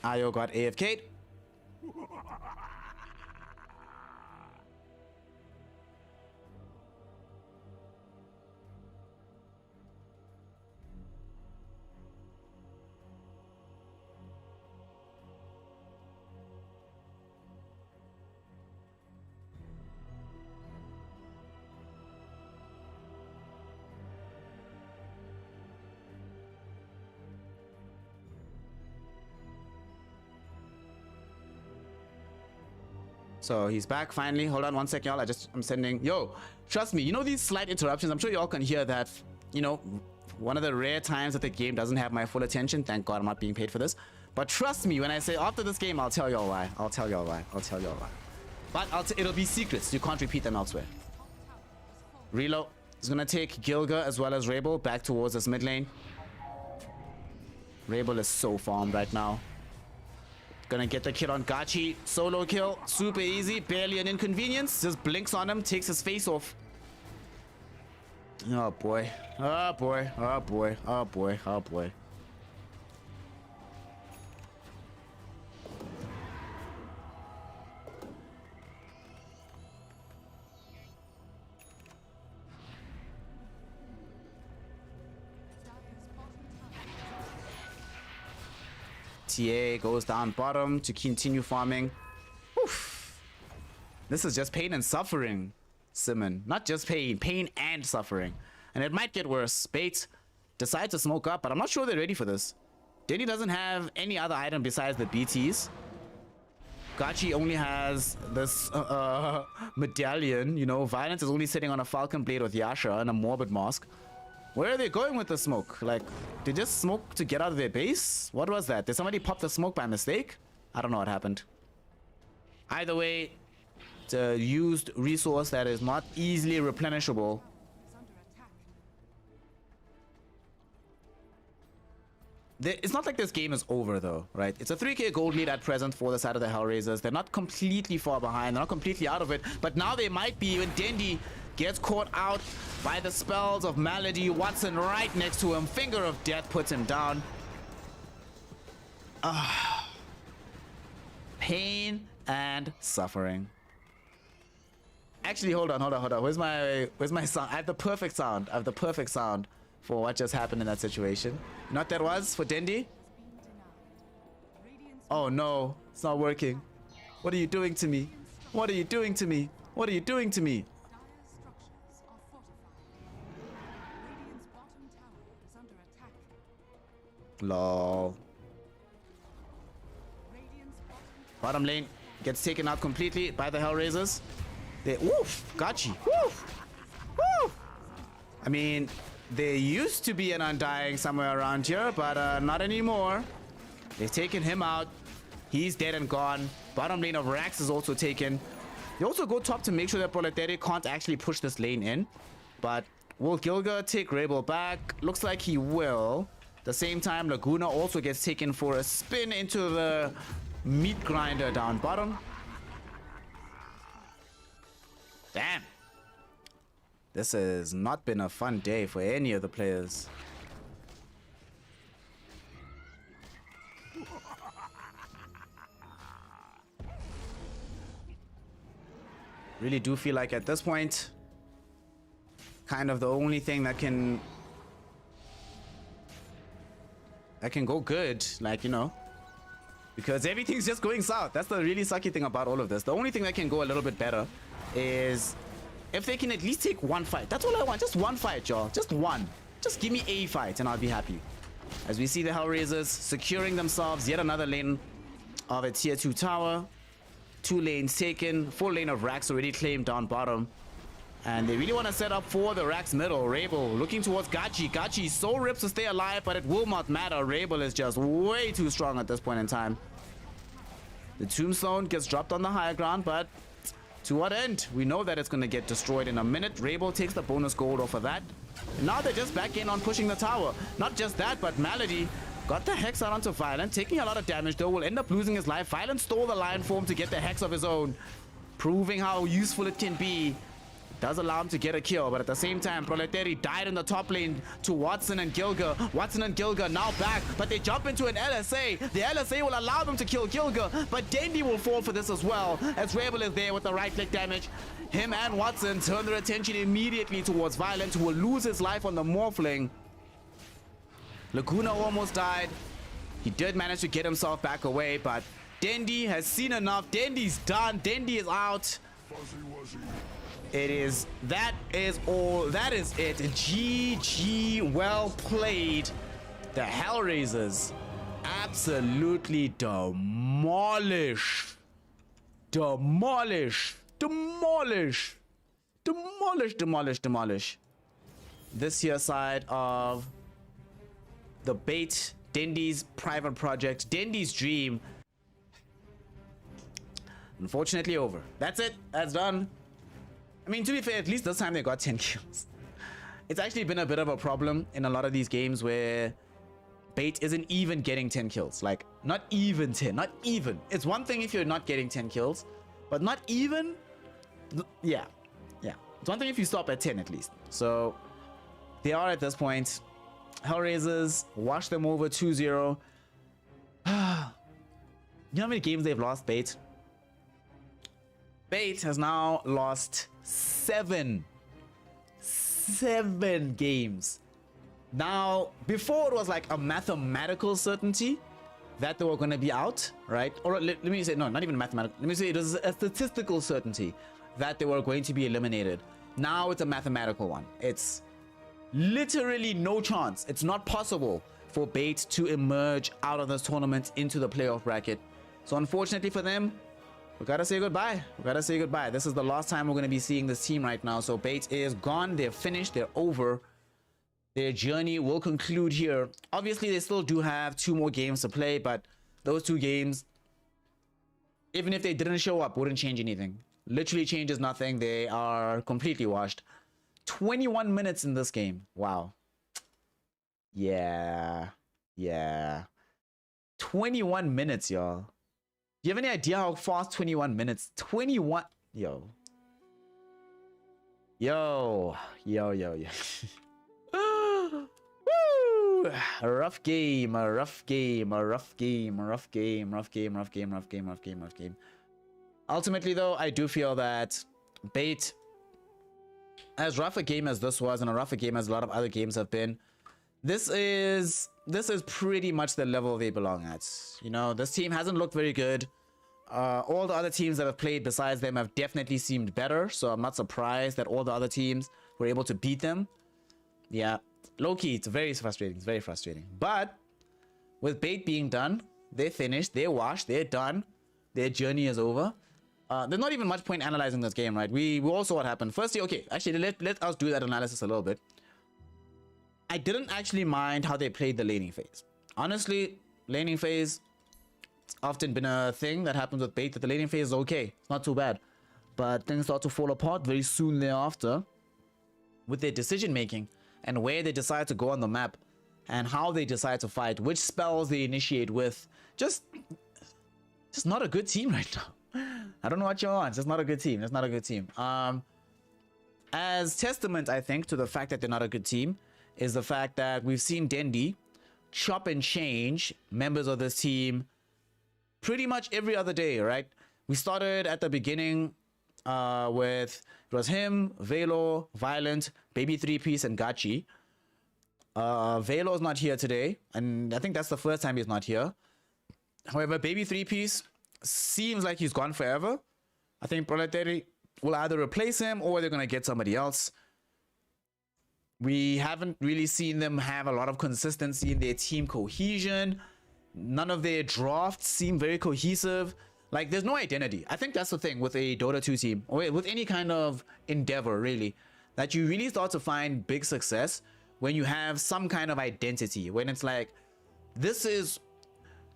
Ayo got AFK'd. So he's back finally. Hold on one sec, y'all. I'm sending. Yo, trust me, you know these slight interruptions. I'm sure y'all can hear that. You know, one of the rare times that the game doesn't have my full attention. Thank God I'm not being paid for this. But trust me when I say after this game, I'll tell y'all why. But it'll be secrets. You can't repeat them elsewhere. Reload is gonna take Gilga as well as Rabel back towards this mid lane. Rabel is so farmed right now. Gonna get the kill on Gachi. Solo kill. Super easy. Barely an inconvenience. Just blinks on him. Takes his face off. Oh boy. Oh boy. Oh boy. Oh boy. Oh boy. TA goes down bottom to continue farming. Oof. This is just pain and suffering, Simon. Not just pain, pain and suffering. And it might get worse. Bates decide to smoke up, but I'm not sure they're ready for this. Denny doesn't have any other item besides the BTs. Gachi only has this medallion, you know. Violence is only sitting on a falcon blade with Yasha and a morbid mask. Where are they going with the smoke? Like, they just smoke to get out of their base? What was that? Did somebody pop the smoke by mistake? I don't know what happened. Either way, it's a used resource that is not easily replenishable. It's not like this game is over though, right? It's a 3k gold lead at present for the side of the HellRaisers. They're not completely far behind. They're not completely out of it. But now they might be when Dendi gets caught out by the spells of Malady. Watson right next to him. Finger of Death puts him down. Pain and suffering. Actually, hold on. Where's my sound? I have the perfect sound. For what just happened in that situation. You know what that was for Dendi? Oh no, it's not working. What are you doing to me? What are you doing to me? What are you doing to me? Lol. Bottom lane gets taken out completely by the HellRaisers. They woof, Gachi. Woof. Woof. I mean, there used to be an Undying somewhere around here, but not anymore. They've taken him out. He's dead and gone. Bottom lane of Rax is also taken. They also go top to make sure that Proletariat can't actually push this lane in. But will Gilga take Rabel back? Looks like he will. At the same time, Laguna also gets taken for a spin into the meat grinder down bottom. Damn. This has not been a fun day for any of the players. Really do feel like at this point, kind of the only thing that can go good, like, you know, because everything's just going south. That's the really sucky thing about all of this. The only thing that can go a little bit better is if they can at least take one fight. That's all I want. Just one fight, y'all. Just one. Just give me a fight and I'll be happy. As we see the HellRaisers securing themselves yet another lane of a tier 2 tower. 2 lanes taken. Full lane of Rax already claimed down bottom. And they really want to set up for the Rax middle. Rabel looking towards Gachi. Gachi so rips to stay alive, but it will not matter. Rabel is just way too strong at this point in time. The tombstone gets dropped on the higher ground, but to what end? We know that it's going to get destroyed in a minute. Rabel takes the bonus gold off of that. And now they're just back in on pushing the tower. Not just that, but Malady got the Hex out onto Violent, taking a lot of damage though, will end up losing his life. Violent stole the Lion form to get the Hex of his own, proving how useful it can be. Does allow him to get a kill, but at the same time, Proletari died in the top lane to Watson and Gilga. Watson and Gilga now back, but they jump into an LSA. The LSA will allow them to kill Gilga, but Dendi will fall for this as well, as Rabel is there with the right-click damage. Him and Watson turn their attention immediately towards Violent, who will lose his life on the Morphling. Laguna almost died. He did manage to get himself back away, but Dendi has seen enough. Dendi's done. Dendi is out. That is all. That is it. GG. Well played. The HellRaisers absolutely demolish. This here side of the bait. Dendi's private project. Dendi's dream. Unfortunately over. That's it. That's done. I mean, to be fair, at least this time they got 10 kills. It's actually been a bit of a problem in a lot of these games where Bait isn't even getting 10 kills. Like, not even 10, not even. It's one thing if you're not getting 10 kills, but not even. Yeah, it's one thing if you stop at 10 at least. So they are at this point. HellRaisers wash them over 2-0. You know how many games they've lost, Bait? Bait has now lost 7 games. Now, before it was like a mathematical certainty that they were going to be out, right? Or let me say, no, not even mathematical. Let me say it was a statistical certainty that they were going to be eliminated. Now it's a mathematical one. It's literally no chance. It's not possible for Bait to emerge out of this tournament into the playoff bracket. So unfortunately for them, we gotta say goodbye. We gotta say goodbye. This is the last time we're gonna be seeing this team right now. So Bait is gone. They're finished. They're over. Their journey will conclude here. Obviously, they still do have 2 more games to play, but those 2 games, even if they didn't show up, wouldn't change anything. Literally changes nothing. They are completely washed. 21 minutes in this game. Wow. Yeah. 21 minutes, y'all. Do you have any idea how fast 21 minutes? 21. Yo. Woo! A rough game. Ultimately, though, I do feel that Bait, as rough a game as this was, and a rougher game as a lot of other games have been, this is pretty much the level they belong at. You know, this team hasn't looked very good. All the other teams that have played besides them have definitely seemed better, so I'm not surprised that all the other teams were able to beat them. Yeah, low-key, it's very frustrating. It's very frustrating. But with Bait being done, they're finished, they're washed, they're done. Their journey is over. There's not even much point analyzing this game, right? We all saw what happened. Firstly, okay, actually, let us do that analysis a little bit. I didn't actually mind how they played the laning phase. Honestly, laning phase, it's often been a thing that happens with Bait, that the laning phase is okay. It's not too bad. But things start to fall apart very soon thereafter with their decision making and where they decide to go on the map and how they decide to fight, which spells they initiate with. Just not a good team right now. I don't know what you're on. It's just not a good team. It's not a good team. As testament, I think, to the fact that they're not a good team is the fact that we've seen Dendi chop and change members of this team pretty much every other day, right? We started at the beginning with, it was him, Velo, Violent, Baby 3-Piece, and Gachi. Velo's not here today, and I think that's the first time he's not here. However, Baby 3-Piece seems like he's gone forever. I think Proletary will either replace him or they're going to get somebody else. We haven't really seen them have a lot of consistency in their team cohesion. None of their drafts seem very cohesive. Like, there's no identity. I think that's the thing with a Dota 2 team, or with any kind of endeavor, really, that you really start to find big success when you have some kind of identity, when it's like, this is,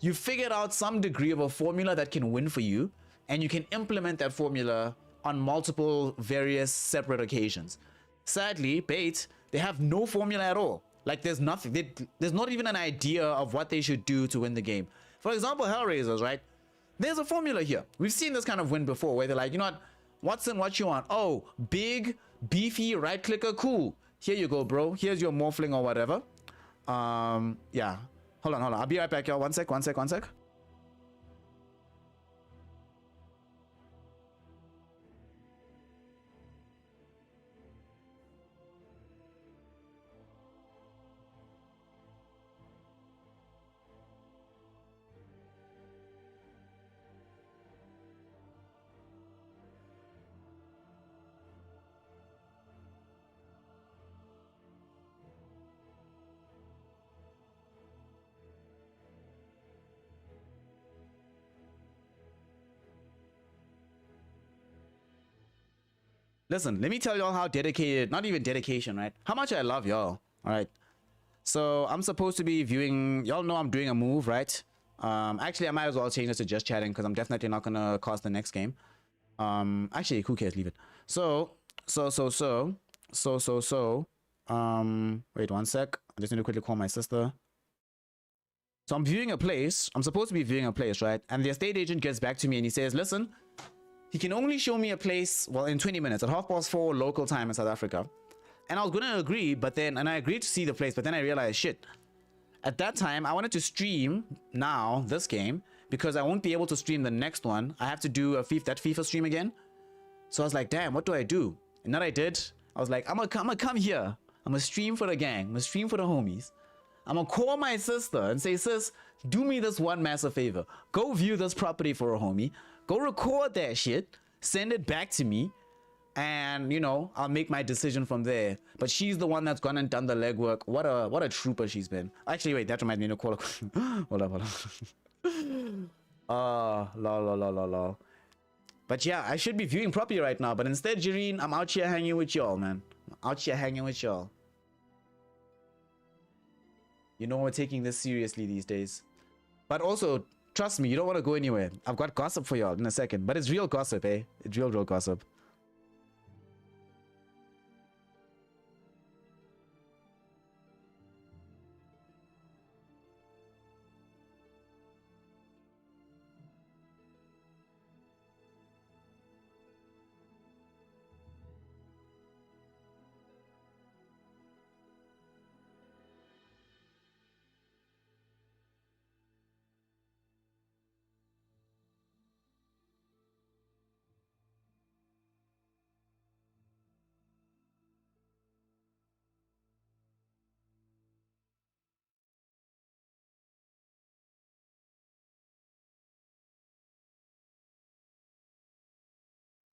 you figured out some degree of a formula that can win for you, and you can implement that formula on multiple various separate occasions. Sadly, Bait, they have no formula at all. Like, there's nothing. There's not even an idea of what they should do to win the game. For example, HellRaisers, right? There's a formula here. We've seen this kind of win before, where they're like, you know what? Watson, what you want? Oh, big, beefy, right clicker, cool. Here you go, bro. Here's your morphling or whatever. Yeah. Hold on. I'll be right back, y'all. One sec. Listen, let me tell y'all how dedicated, not even dedication, right? How much I love y'all, all right? So I'm supposed to be viewing, y'all know I'm doing a move, right? Actually, I might as well change this to just chatting because I'm definitely not going to cast the next game. Actually, who cares? Leave it. So Wait 1 sec. I just need to quickly call my sister. So I'm viewing a place. I'm supposed to be viewing a place, right? And the estate agent gets back to me and he says, listen, he can only show me a place, well, in 20 minutes at 4:30 local time in South Africa. And I was gonna agree, but then, and I agreed to see the place, but then I realized, shit, at that time, I wanted to stream now this game because I won't be able to stream the next one. I have to do that FIFA stream again. So I was like, damn, what do I do? And what I did, I was like, I'm gonna come here. I'm gonna stream for the gang. I'm gonna stream for the homies. I'm gonna call my sister and say, sis, do me this one massive favor. Go view this property for a homie. Go record that shit. Send it back to me. And, you know, I'll make my decision from there. But she's the one that's gone and done the legwork. What a trooper she's been. Actually, wait, that reminds me to call her. hold up. Lol. But yeah, I should be viewing properly right now. But instead, Jareen, I'm out here hanging with y'all, man. I'm out here hanging with y'all. You know we're taking this seriously these days. But also, trust me, you don't want to go anywhere. I've got gossip for y'all in a second. But it's real gossip, eh? It's real gossip.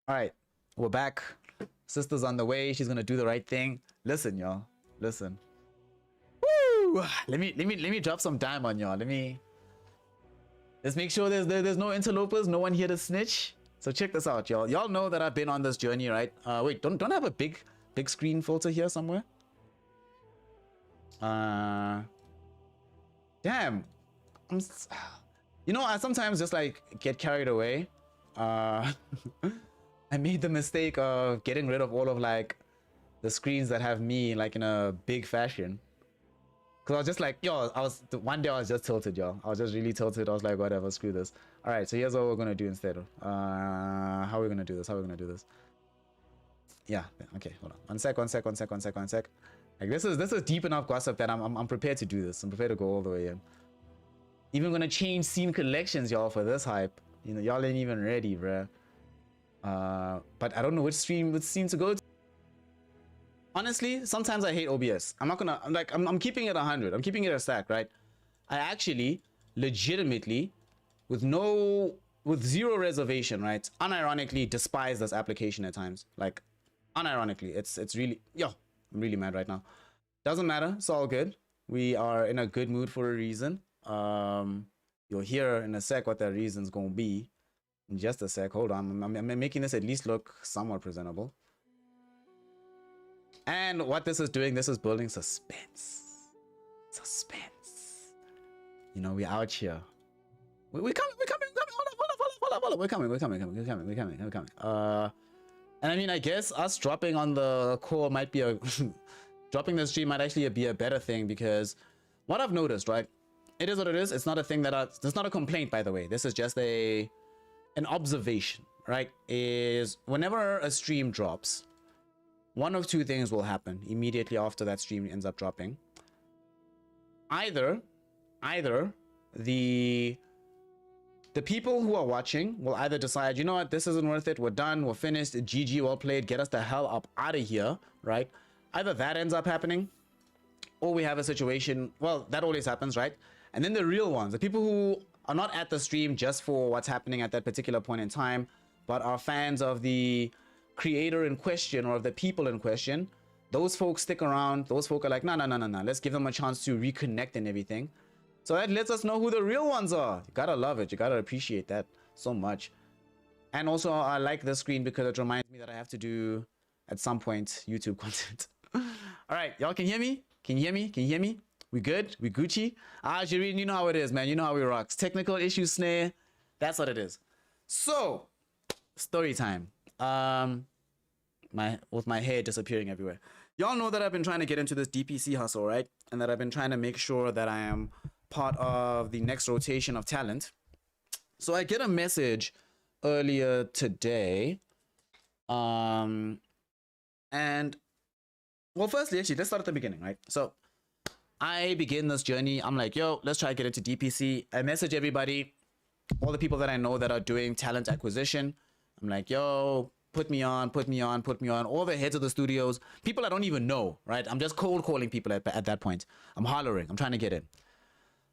All right, we're back. Sister's on the way. She's gonna do the right thing. Listen, y'all. Listen. Woo! Let me drop some dime on y'all. Let's make sure there's no interlopers, no one here to snitch. So check this out, y'all. Y'all know that I've been on this journey, right? Wait, don't I have a big screen filter here somewhere? Damn. You know, I sometimes just like get carried away. I made the mistake of getting rid of all of like the screens that have me like in a big fashion. Cause I was just like, yo, one day I was just tilted, yo. I was just really tilted. I was like, whatever, screw this. All right, so here's what we're gonna do instead. How are we gonna do this? Yeah, okay, hold on. One sec. Like this is deep enough gossip that I'm prepared to do this. I'm prepared to go all the way in. Even gonna change scene collections, y'all, for this hype. You know, y'all ain't even ready, bruh. But I don't know which scene to go to. Honestly, sometimes I hate OBS. I'm keeping it 100. I'm keeping it a stack, right? I actually legitimately with zero reservation, right? Unironically despise this application at times. Like unironically, it's really, yo, I'm really mad right now. Doesn't matter, it's all good. We are in a good mood for a reason. You'll hear in a sec what that reason's gonna be. In just a sec, hold on. I'm making this at least look somewhat presentable. And what this is doing, this is building suspense. You know, we're out here. We're coming. Hold up. We're coming. And I mean, I guess us dropping on the core might be dropping the stream might actually be a better thing, because what I've noticed, right? It is what it is. It's not a thing it's not a complaint, by the way. This is just an observation, right? Is whenever a stream drops, one of two things will happen immediately after that stream ends up dropping. Either the people who are watching will either decide, you know what, this isn't worth it, we're done, we're finished, GG, well played, get us the hell up out of here, right? Either that ends up happening, or we have a situation, well, that always happens, right? And then the real ones, the people who are not at the stream just for what's happening at that particular point in time, but are fans of the creator in question or of the people in question, those folks stick around. Those folk are like, no, let's give them a chance to reconnect and everything. So that lets us know who the real ones are. You gotta love it. You gotta appreciate that so much. And also, I like this screen because it reminds me that I have to do, at some point, YouTube content. All right, y'all can hear me? Can you hear me? We good? We Gucci? Jareen, you know how it is, man. You know how we rocks. Technical issues, snare. That's what it is. So, story time. my hair disappearing everywhere. Y'all know that I've been trying to get into this DPC hustle, right? And that I've been trying to make sure that I am part of the next rotation of talent. So I get a message earlier today. And well, firstly, actually, let's start at the beginning, right? So I begin this journey. I'm like, yo, let's try to get into DPC. I message everybody, all the people that I know that are doing talent acquisition. I'm like, yo, put me on. All the heads of the studios, people I don't even know, right? I'm just cold calling people at that point. I'm hollering. I'm trying to get in.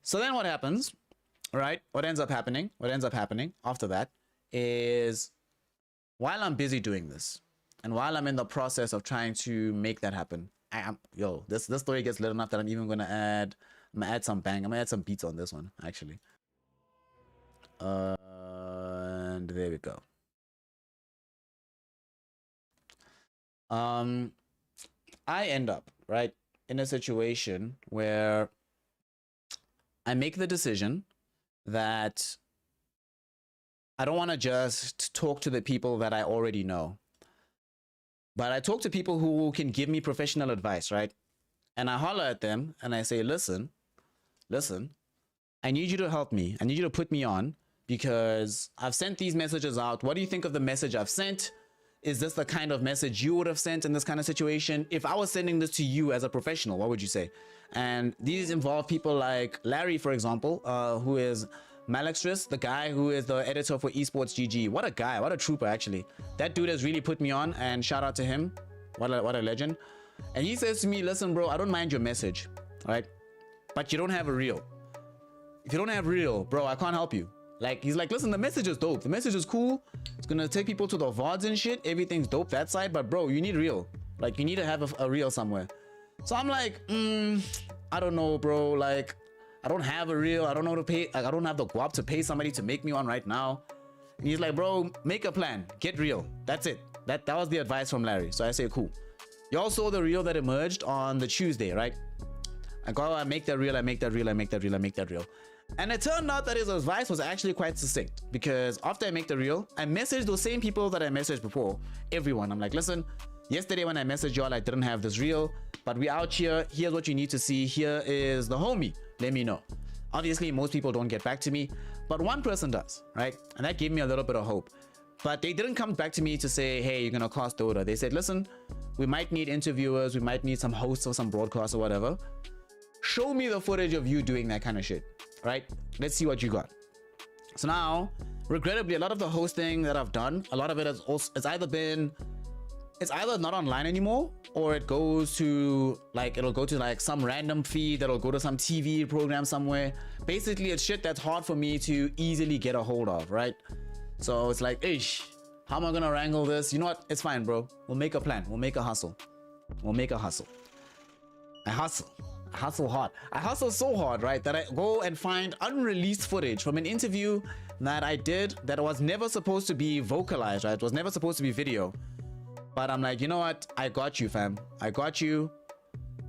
So then what happens, right? What ends up happening after that is, while I'm busy doing this and while I'm in the process of trying to make that happen, this story gets lit enough that I'm even gonna add some bang. I'm gonna add some beats on this one, actually. And there we go. I end up, right, in a situation where I make the decision that I don't want to just talk to the people that I already know, but I talk to people who can give me professional advice, right? And I holler at them and I say, listen, I need you to help me. I need you to put me on because I've sent these messages out. What do you think of the message I've sent? Is this the kind of message you would have sent in this kind of situation? If I was sending this to you as a professional, what would you say? And these involve people like Larry, for example, who is Malextris, the guy who is the editor for Esports GG. What a guy, what a trooper, actually. That dude has really put me on, and shout out to him. What a legend. And he says to me, listen, bro, I don't mind your message, right? But you don't have a reel. If you don't have reel, bro, I can't help you. Like, he's like, listen, the message is dope. The message is cool. It's gonna take people to the VODs and shit. Everything's dope that side, but bro, you need reel. Like, you need to have a reel somewhere. So I'm like, I don't know, bro. Like, I don't have a reel. I don't know to pay. Like, I don't have the guap to pay somebody to make me one right now. And he's like, bro, make a plan. Get real. That's it. That was the advice from Larry. So I say, cool. Y'all saw the reel that emerged on the Tuesday, right? I make that reel. And it turned out that his advice was actually quite succinct, because after I make the reel, I messaged those same people that I messaged before, everyone. I'm like, listen, yesterday when I messaged y'all, I didn't have this reel, but we out here. Here's what you need to see. Here is the homie. Let me know. Obviously, most people don't get back to me, but one person does, right? And that gave me a little bit of hope. But they didn't come back to me to say, hey, you're gonna cast Dota. They said, listen, we might need interviewers, we might need some hosts or some broadcasts or whatever. Show me the footage of you doing that kind of shit, right? Let's see what you got. So now, regrettably, a lot of the hosting that I've done, a lot of it has also, it's either not online anymore, or it goes to like, it'll go to like some random feed that'll go to some TV program somewhere. Basically, it's shit that's hard for me to easily get a hold of, right? So it's like, ish, how am I gonna wrangle this? You know what? It's fine, bro. We'll make a plan. We'll make a hustle. I hustle hard. I hustle so hard, right, that I go and find unreleased footage from an interview that I did that was never supposed to be vocalized, right? It was never supposed to be video. But I'm like, you know what? I got you, fam. I got you.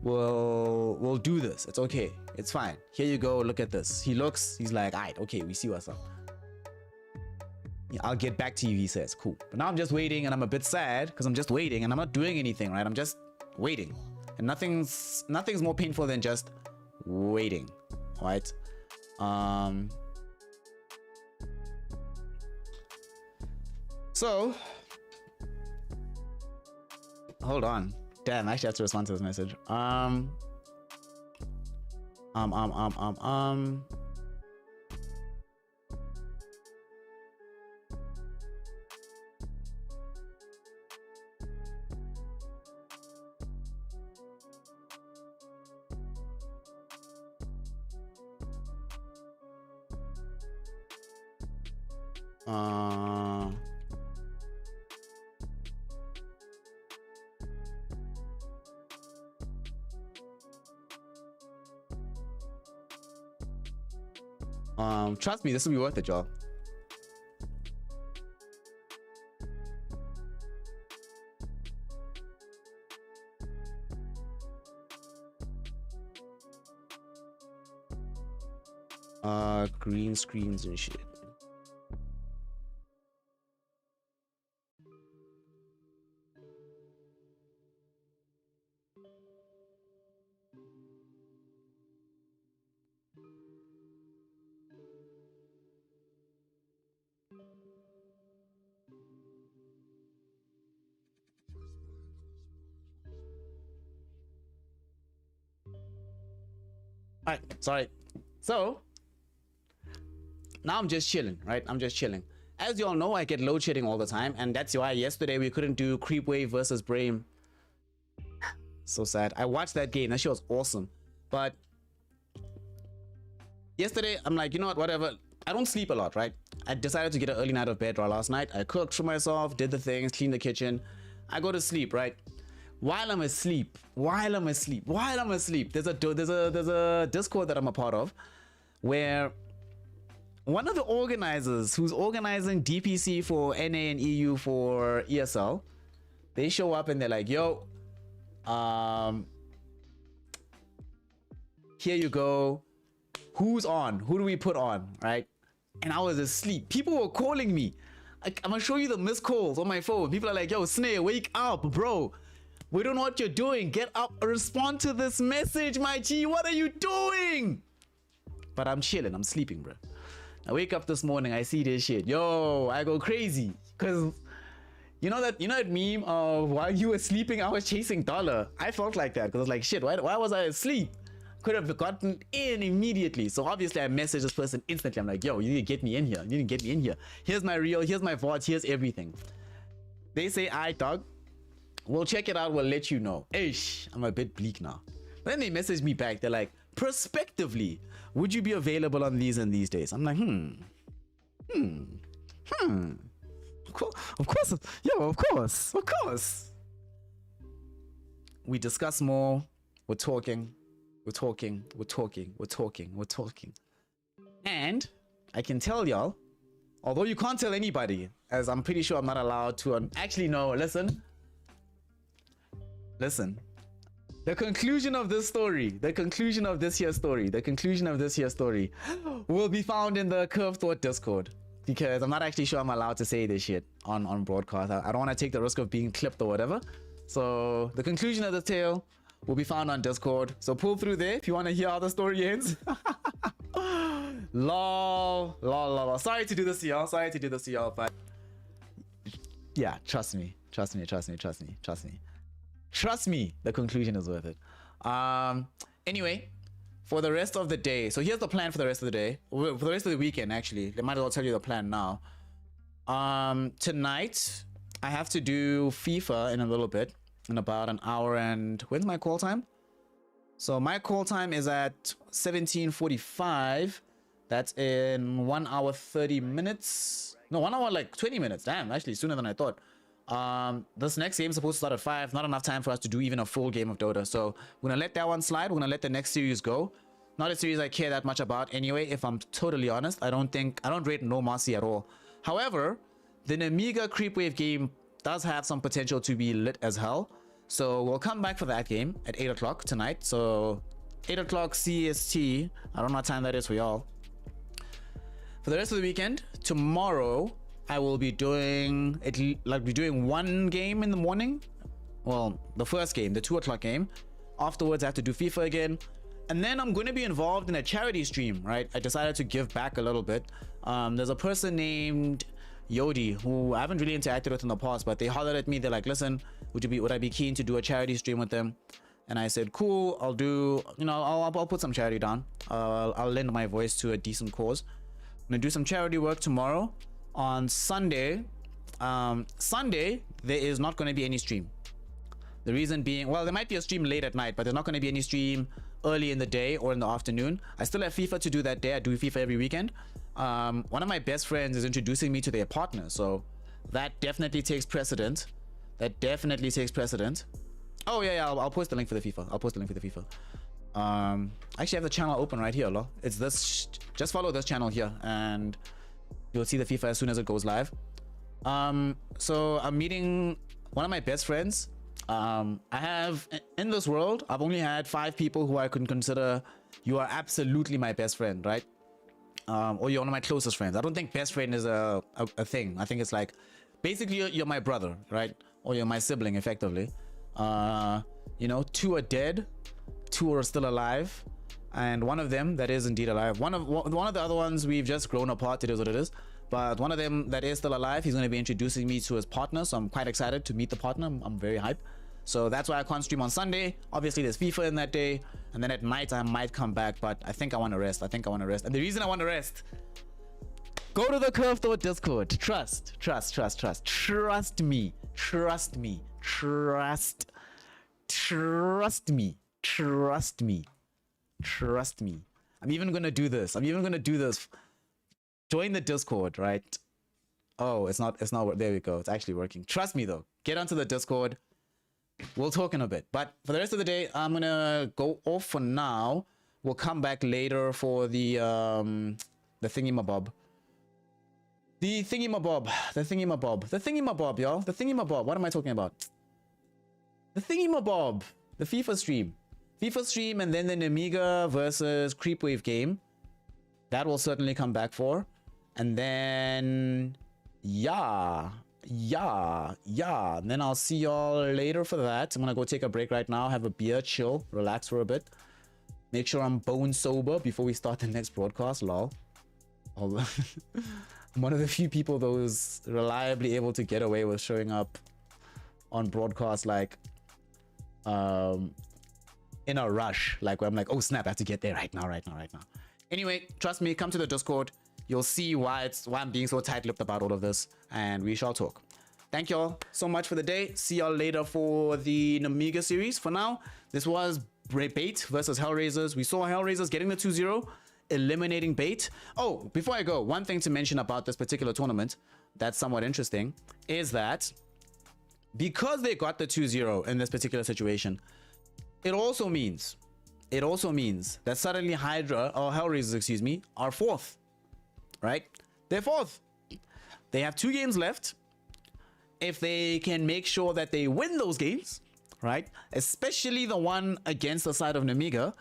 We'll do this. It's okay. It's fine. Here you go. Look at this. He's like, all right, okay, we see what's up. Yeah, I'll get back to you, he says. Cool. But now I'm just waiting, and I'm a bit sad because I'm just waiting and I'm not doing anything, right? I'm just waiting. And nothing's more painful than just waiting, right? So hold on. Damn, I actually have to respond to this message. Trust me, this will be worth it, y'all. Green screens and shit. All right, sorry. So now I'm just chilling, right? I'm just chilling. As you all know, I get load shedding all the time, and that's why yesterday we couldn't do Creep Wave versus Brame. So sad. I watched that game. That shit was awesome. But yesterday, I'm like, you know what? Whatever. I don't sleep a lot, right? I decided to get an early night of bed last night. I cooked for myself, did the things, cleaned the kitchen. I go to sleep, right? While I'm asleep, there's a Discord that I'm a part of where one of the organizers who's organizing DPC for NA and EU for ESL, they show up and they're like, yo, here you go. Who's on? Who do we put on? Right? And I was asleep. People were calling me. I'm gonna show you the missed calls on my phone. People are like, yo, Snare, wake up, bro. We don't know what you're doing. Get up, respond to this message, my G. What are you doing? But I'm chilling. I'm sleeping, bro. I wake up this morning. I see this shit. Yo, I go crazy. Because you know that meme of while you were sleeping, I was chasing dollar. I felt like that because I was like, shit, why was I asleep? Could have gotten in immediately. So obviously I messaged this person instantly. I'm like, yo, you need to get me in here. You need to get me in here. Here's my reel. Here's my VOD. Here's everything. They say, "Aight, dog. We'll check it out. We'll let you know." Ish, I'm a bit bleak now. Then they message me back. They're like, prospectively, would you be available on these and these days? I'm like, Of course. Yo, of course. We discuss more. We're talking. And I can tell y'all, although you can't tell anybody, as I'm pretty sure I'm not allowed to. Actually, no, listen. The conclusion of this story, the conclusion of this here story will be found in the Curve Thought Discord. Because I'm not actually sure I'm allowed to say this shit on broadcast. I don't want to take the risk of being clipped or whatever. So the conclusion of the tale will be found on Discord. So pull through there if you want to hear how the story ends. Lol. Sorry to do this to y'all. But yeah, trust me. The conclusion is worth it. Anyway, for the rest of the day. So here's the plan for the rest of the day. For the rest of the weekend, actually. I might as well tell you the plan now. Tonight, I have to do FIFA in a little bit. In about an hour and... When's my call time? So my call time is at 17:45. That's in 1 hour 30 minutes. No, 1 hour like 20 minutes. Damn, actually sooner than I thought. This next game is supposed to start at 5. Not enough time for us to do even a full game of Dota. So we're gonna let that one slide. We're gonna let the next series go. Not a series I care that much about anyway, if I'm totally honest. I don't rate No Mercy at all. However, the Namiga Creepwave game does have some potential to be lit as hell. So we'll come back for that game at 8 o'clock tonight. So 8 o'clock CST. I don't know what time that is for y'all. For the rest of the weekend, tomorrow I will be doing one game in the morning. Well, the first game, the 2 o'clock game. Afterwards, I have to do FIFA again. And then I'm going to be involved in a charity stream, right? I decided to give back a little bit. There's a person named Yodi who I haven't really interacted with in the past, but they hollered at me. They're like, listen, would I be keen to do a charity stream with them? And I said, cool, I'll do, I'll put some charity down. I'll lend my voice to a decent cause. I'm gonna do some charity work tomorrow. On Sunday, there is not going to be any stream. The reason being, well, there might be a stream late at night, but there's not going to be any stream early in the day or in the afternoon. I still have FIFA to do that day. I do FIFA every weekend. One of my best friends is introducing me to their partner, so that definitely takes precedent. Oh yeah, I'll post the link for the FIFA. I actually have the channel open right here, lol. It's this. Just follow this channel here, and you'll see the FIFA as soon as it goes live. So I'm meeting one of my best friends. I have, in this world, I've only had 5 people who I can consider, you are absolutely my best friend, right? Or you're one of my closest friends. I don't think best friend is a thing. I think it's like, basically you're my brother, right? Or you're my sibling, effectively. You know, 2 are dead, 2 are still alive, and one of them that is indeed alive. One of the other ones we've just grown apart. It is what it is. But one of them that is still alive, he's going to be introducing me to his partner, so I'm quite excited to meet the partner. I'm very hyped. So that's why I can't stream on Sunday. Obviously, there's FIFA in that day, and then at night I might come back, but I think I want to rest. And the reason I want to rest, go to the Curve Thought Discord. Trust me. I'm even gonna do this. Join the Discord, right? Oh, it's not. There we go. It's actually working. Trust me though. Get onto the Discord. We'll talk in a bit. But for the rest of the day, I'm gonna go off for now. We'll come back later for the thingamabob. The thingamabob, y'all. The thingamabob. What am I talking about? The thingamabob. The FIFA stream, and then the Namiga versus Creepwave game. That will certainly come back for. And then, yeah. And then I'll see y'all later for that. I'm gonna go take a break right now, have a beer, chill, relax for a bit. Make sure I'm bone sober before we start the next broadcast, lol. I'm one of the few people that was reliably able to get away with showing up on broadcast like in a rush, like where I'm like, oh snap, I have to get there right now. Anyway, trust me, come to the Discord. You'll see why I'm being so tight-lipped about all of this, and we shall talk. Thank y'all so much for the day. See y'all later for the Namiga series. For now, this was Bait versus HellRaisers. We saw HellRaisers getting the 2-0, eliminating Bait. Oh, before I go, one thing to mention about this particular tournament that's somewhat interesting is that because they got the 2-0 in this particular situation, it also means that suddenly Hydra, or HellRaisers, excuse me, are 4th. Right? They're 4th. They have 2 games left. If they can make sure that they win those games, right? Especially the one against the side of Namiga,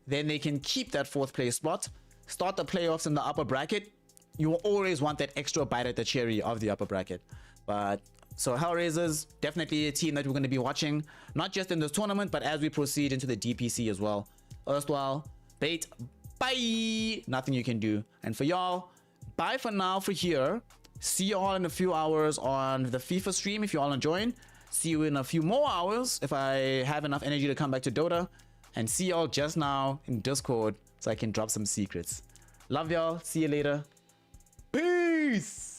then they can keep that 4th place spot, start the playoffs in the upper bracket. You will always want that extra bite at the cherry of the upper bracket. But so HellRaisers, definitely a team that we're going to be watching, not just in this tournament, but as we proceed into the DPC as well. Erstwhile, Bait, bye! Nothing you can do. And for y'all, bye for now for here. See you all in a few hours on the FIFA stream if you all enjoying. See you in a few more hours if I have enough energy to come back to Dota. And see y'all just now in Discord so I can drop some secrets. Love y'all. See you later. Peace!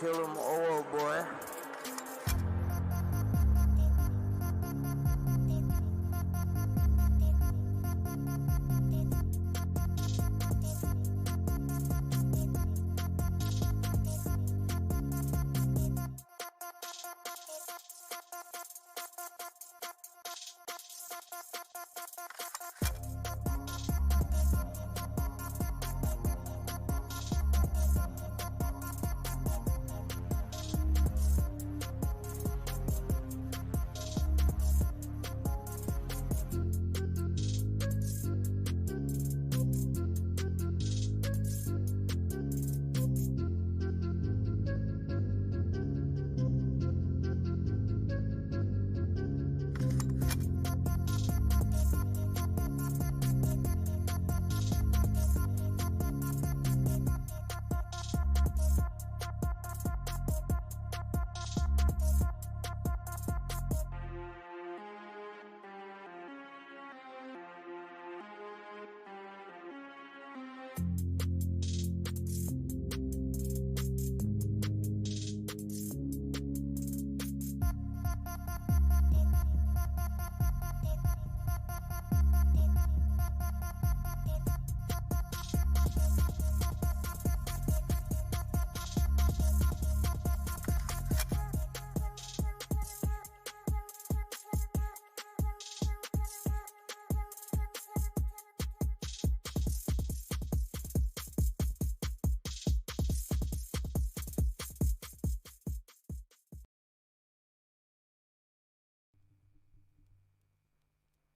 Kill them all, boy.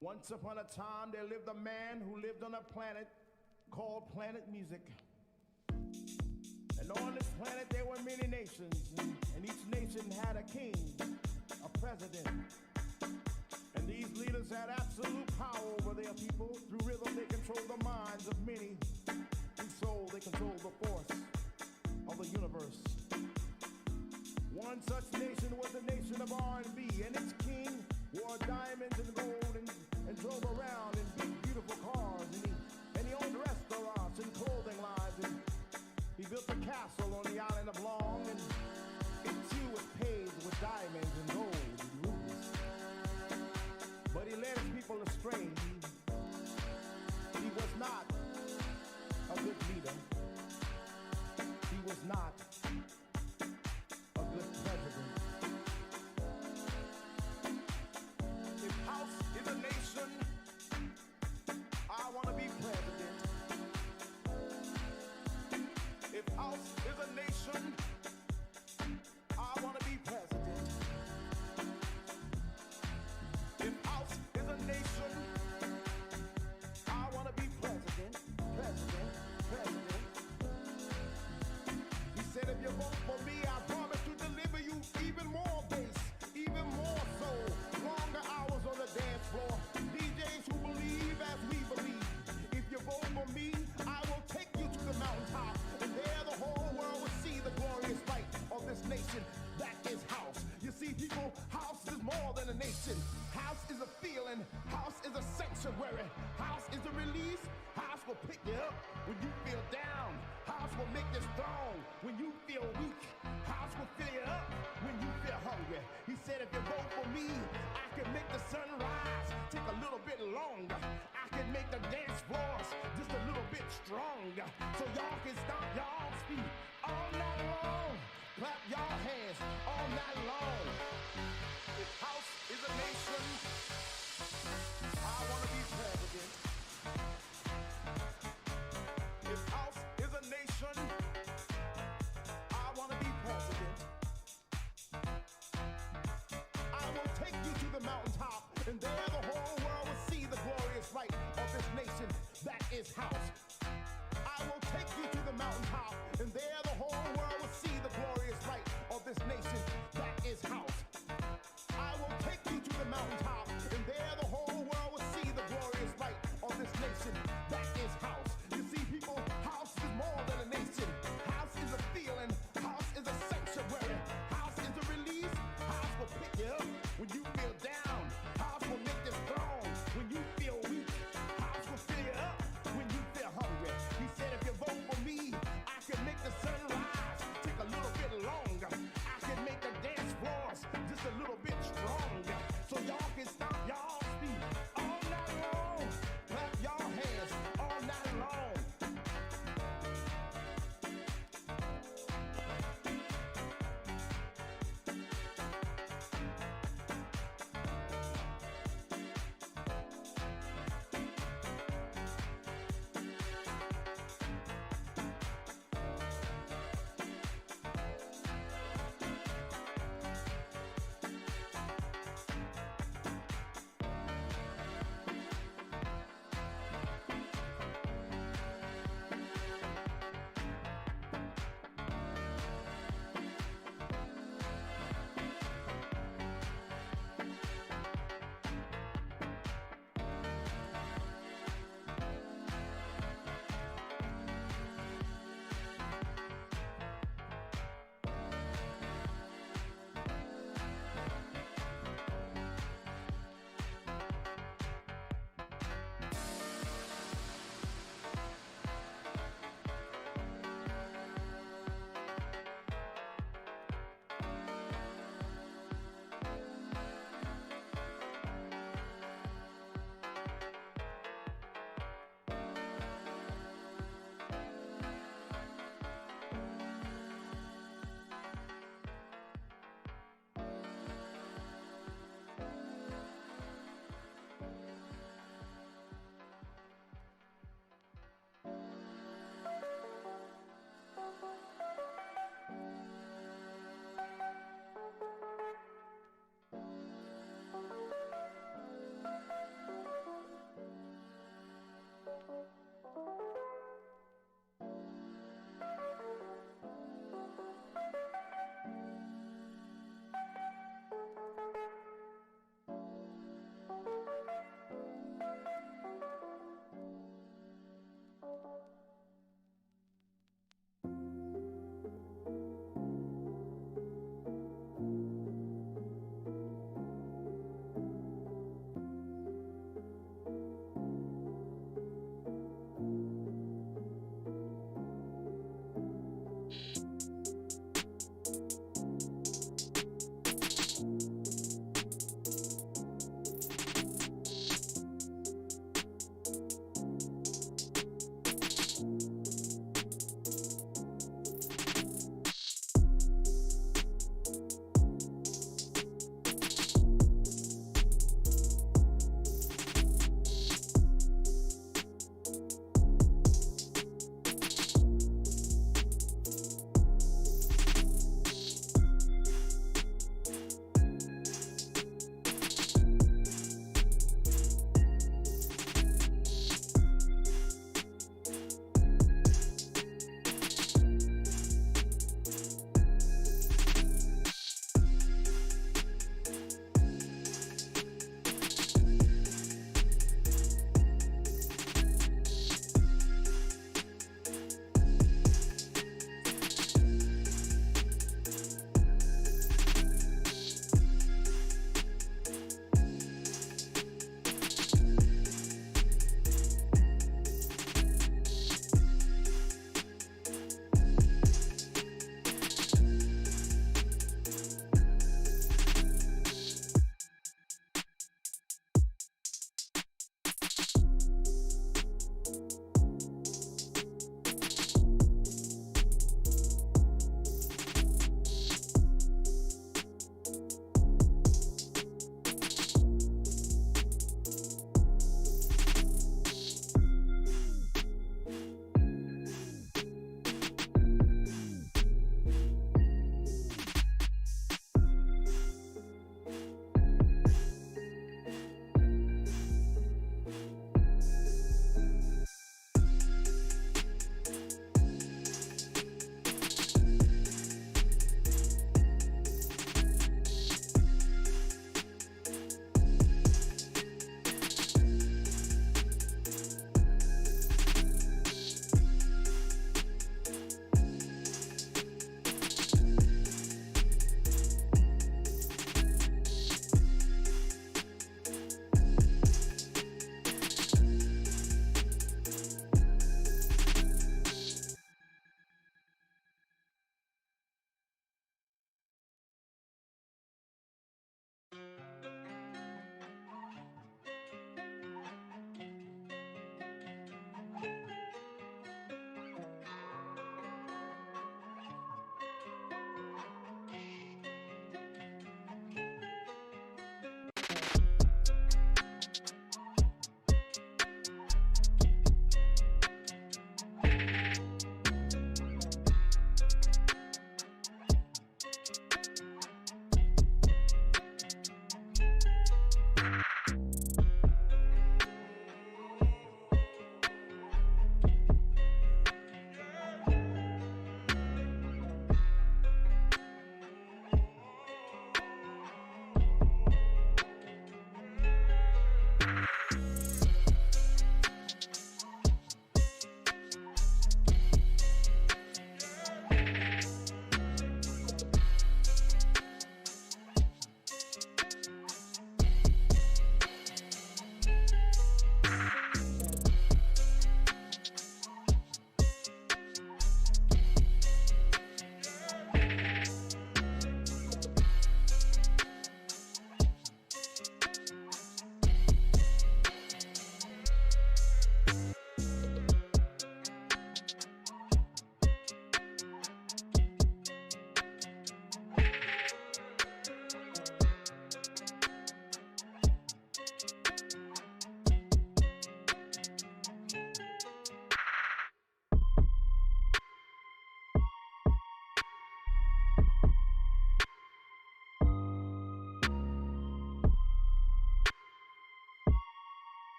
Once upon a time, there lived a man who lived on a planet called Planet Music. And on this planet, there were many nations, and each nation had a king, a president. And these leaders had absolute power over their people. Through rhythm, they controlled the minds of many. Through soul, they controlled the force of the universe. One such nation was the nation of R&B, and its king wore diamonds and gold and drove around in big, beautiful cars, and he owned restaurants and clothing lines, and he built a castle on the island of Long, and it too was paved with diamonds and gold and rubies. But he led his people astray. He was not a good leader. He was not a good president. If house is a nation, I want to be president. If house is a nation, I want to be president. If house is a nation, I want to be president, president, president. He said if you vote for me, I promise to deliver you even more bass, even more soul, longer hours on the dance floor. DJs who believe as we believe. If you vote for me, I will take you to the mountaintop, and there the whole world will see the glorious light of this nation. That is house. You see, people, house is more than a nation. House is a feeling. House is a sanctuary. House is a release. House will pick you up when you feel down. House will make you strong when you feel weak. House will fill you up when you feel hungry. He said if you vote for me, I can make the sun rise, take a little bit longer. I can make the dance floors just a little bit stronger. So y'all can stomp y'all's feet all night long. Clap y'all hands all night long. If house is a nation, I want to be president. If house is a nation, I want to be president. I will take you to the mountaintop, and there the whole world will see the glorious light of this nation. That is house. I will take you to the mountaintop, and there the whole world will see the glorious light of this nation. That is house. I will take you to the mountaintop, and there the whole world will see the glorious light of this nation. That is house. You see, people, house is more than a nation. House is a feeling. House is a sanctuary. House is a release. House will pick you up when you feel down. House will make you strong when you feel weak. House will fill you up when you feel hungry. He said if you vote for me, I can make the sun rise, take a little bit longer.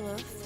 full of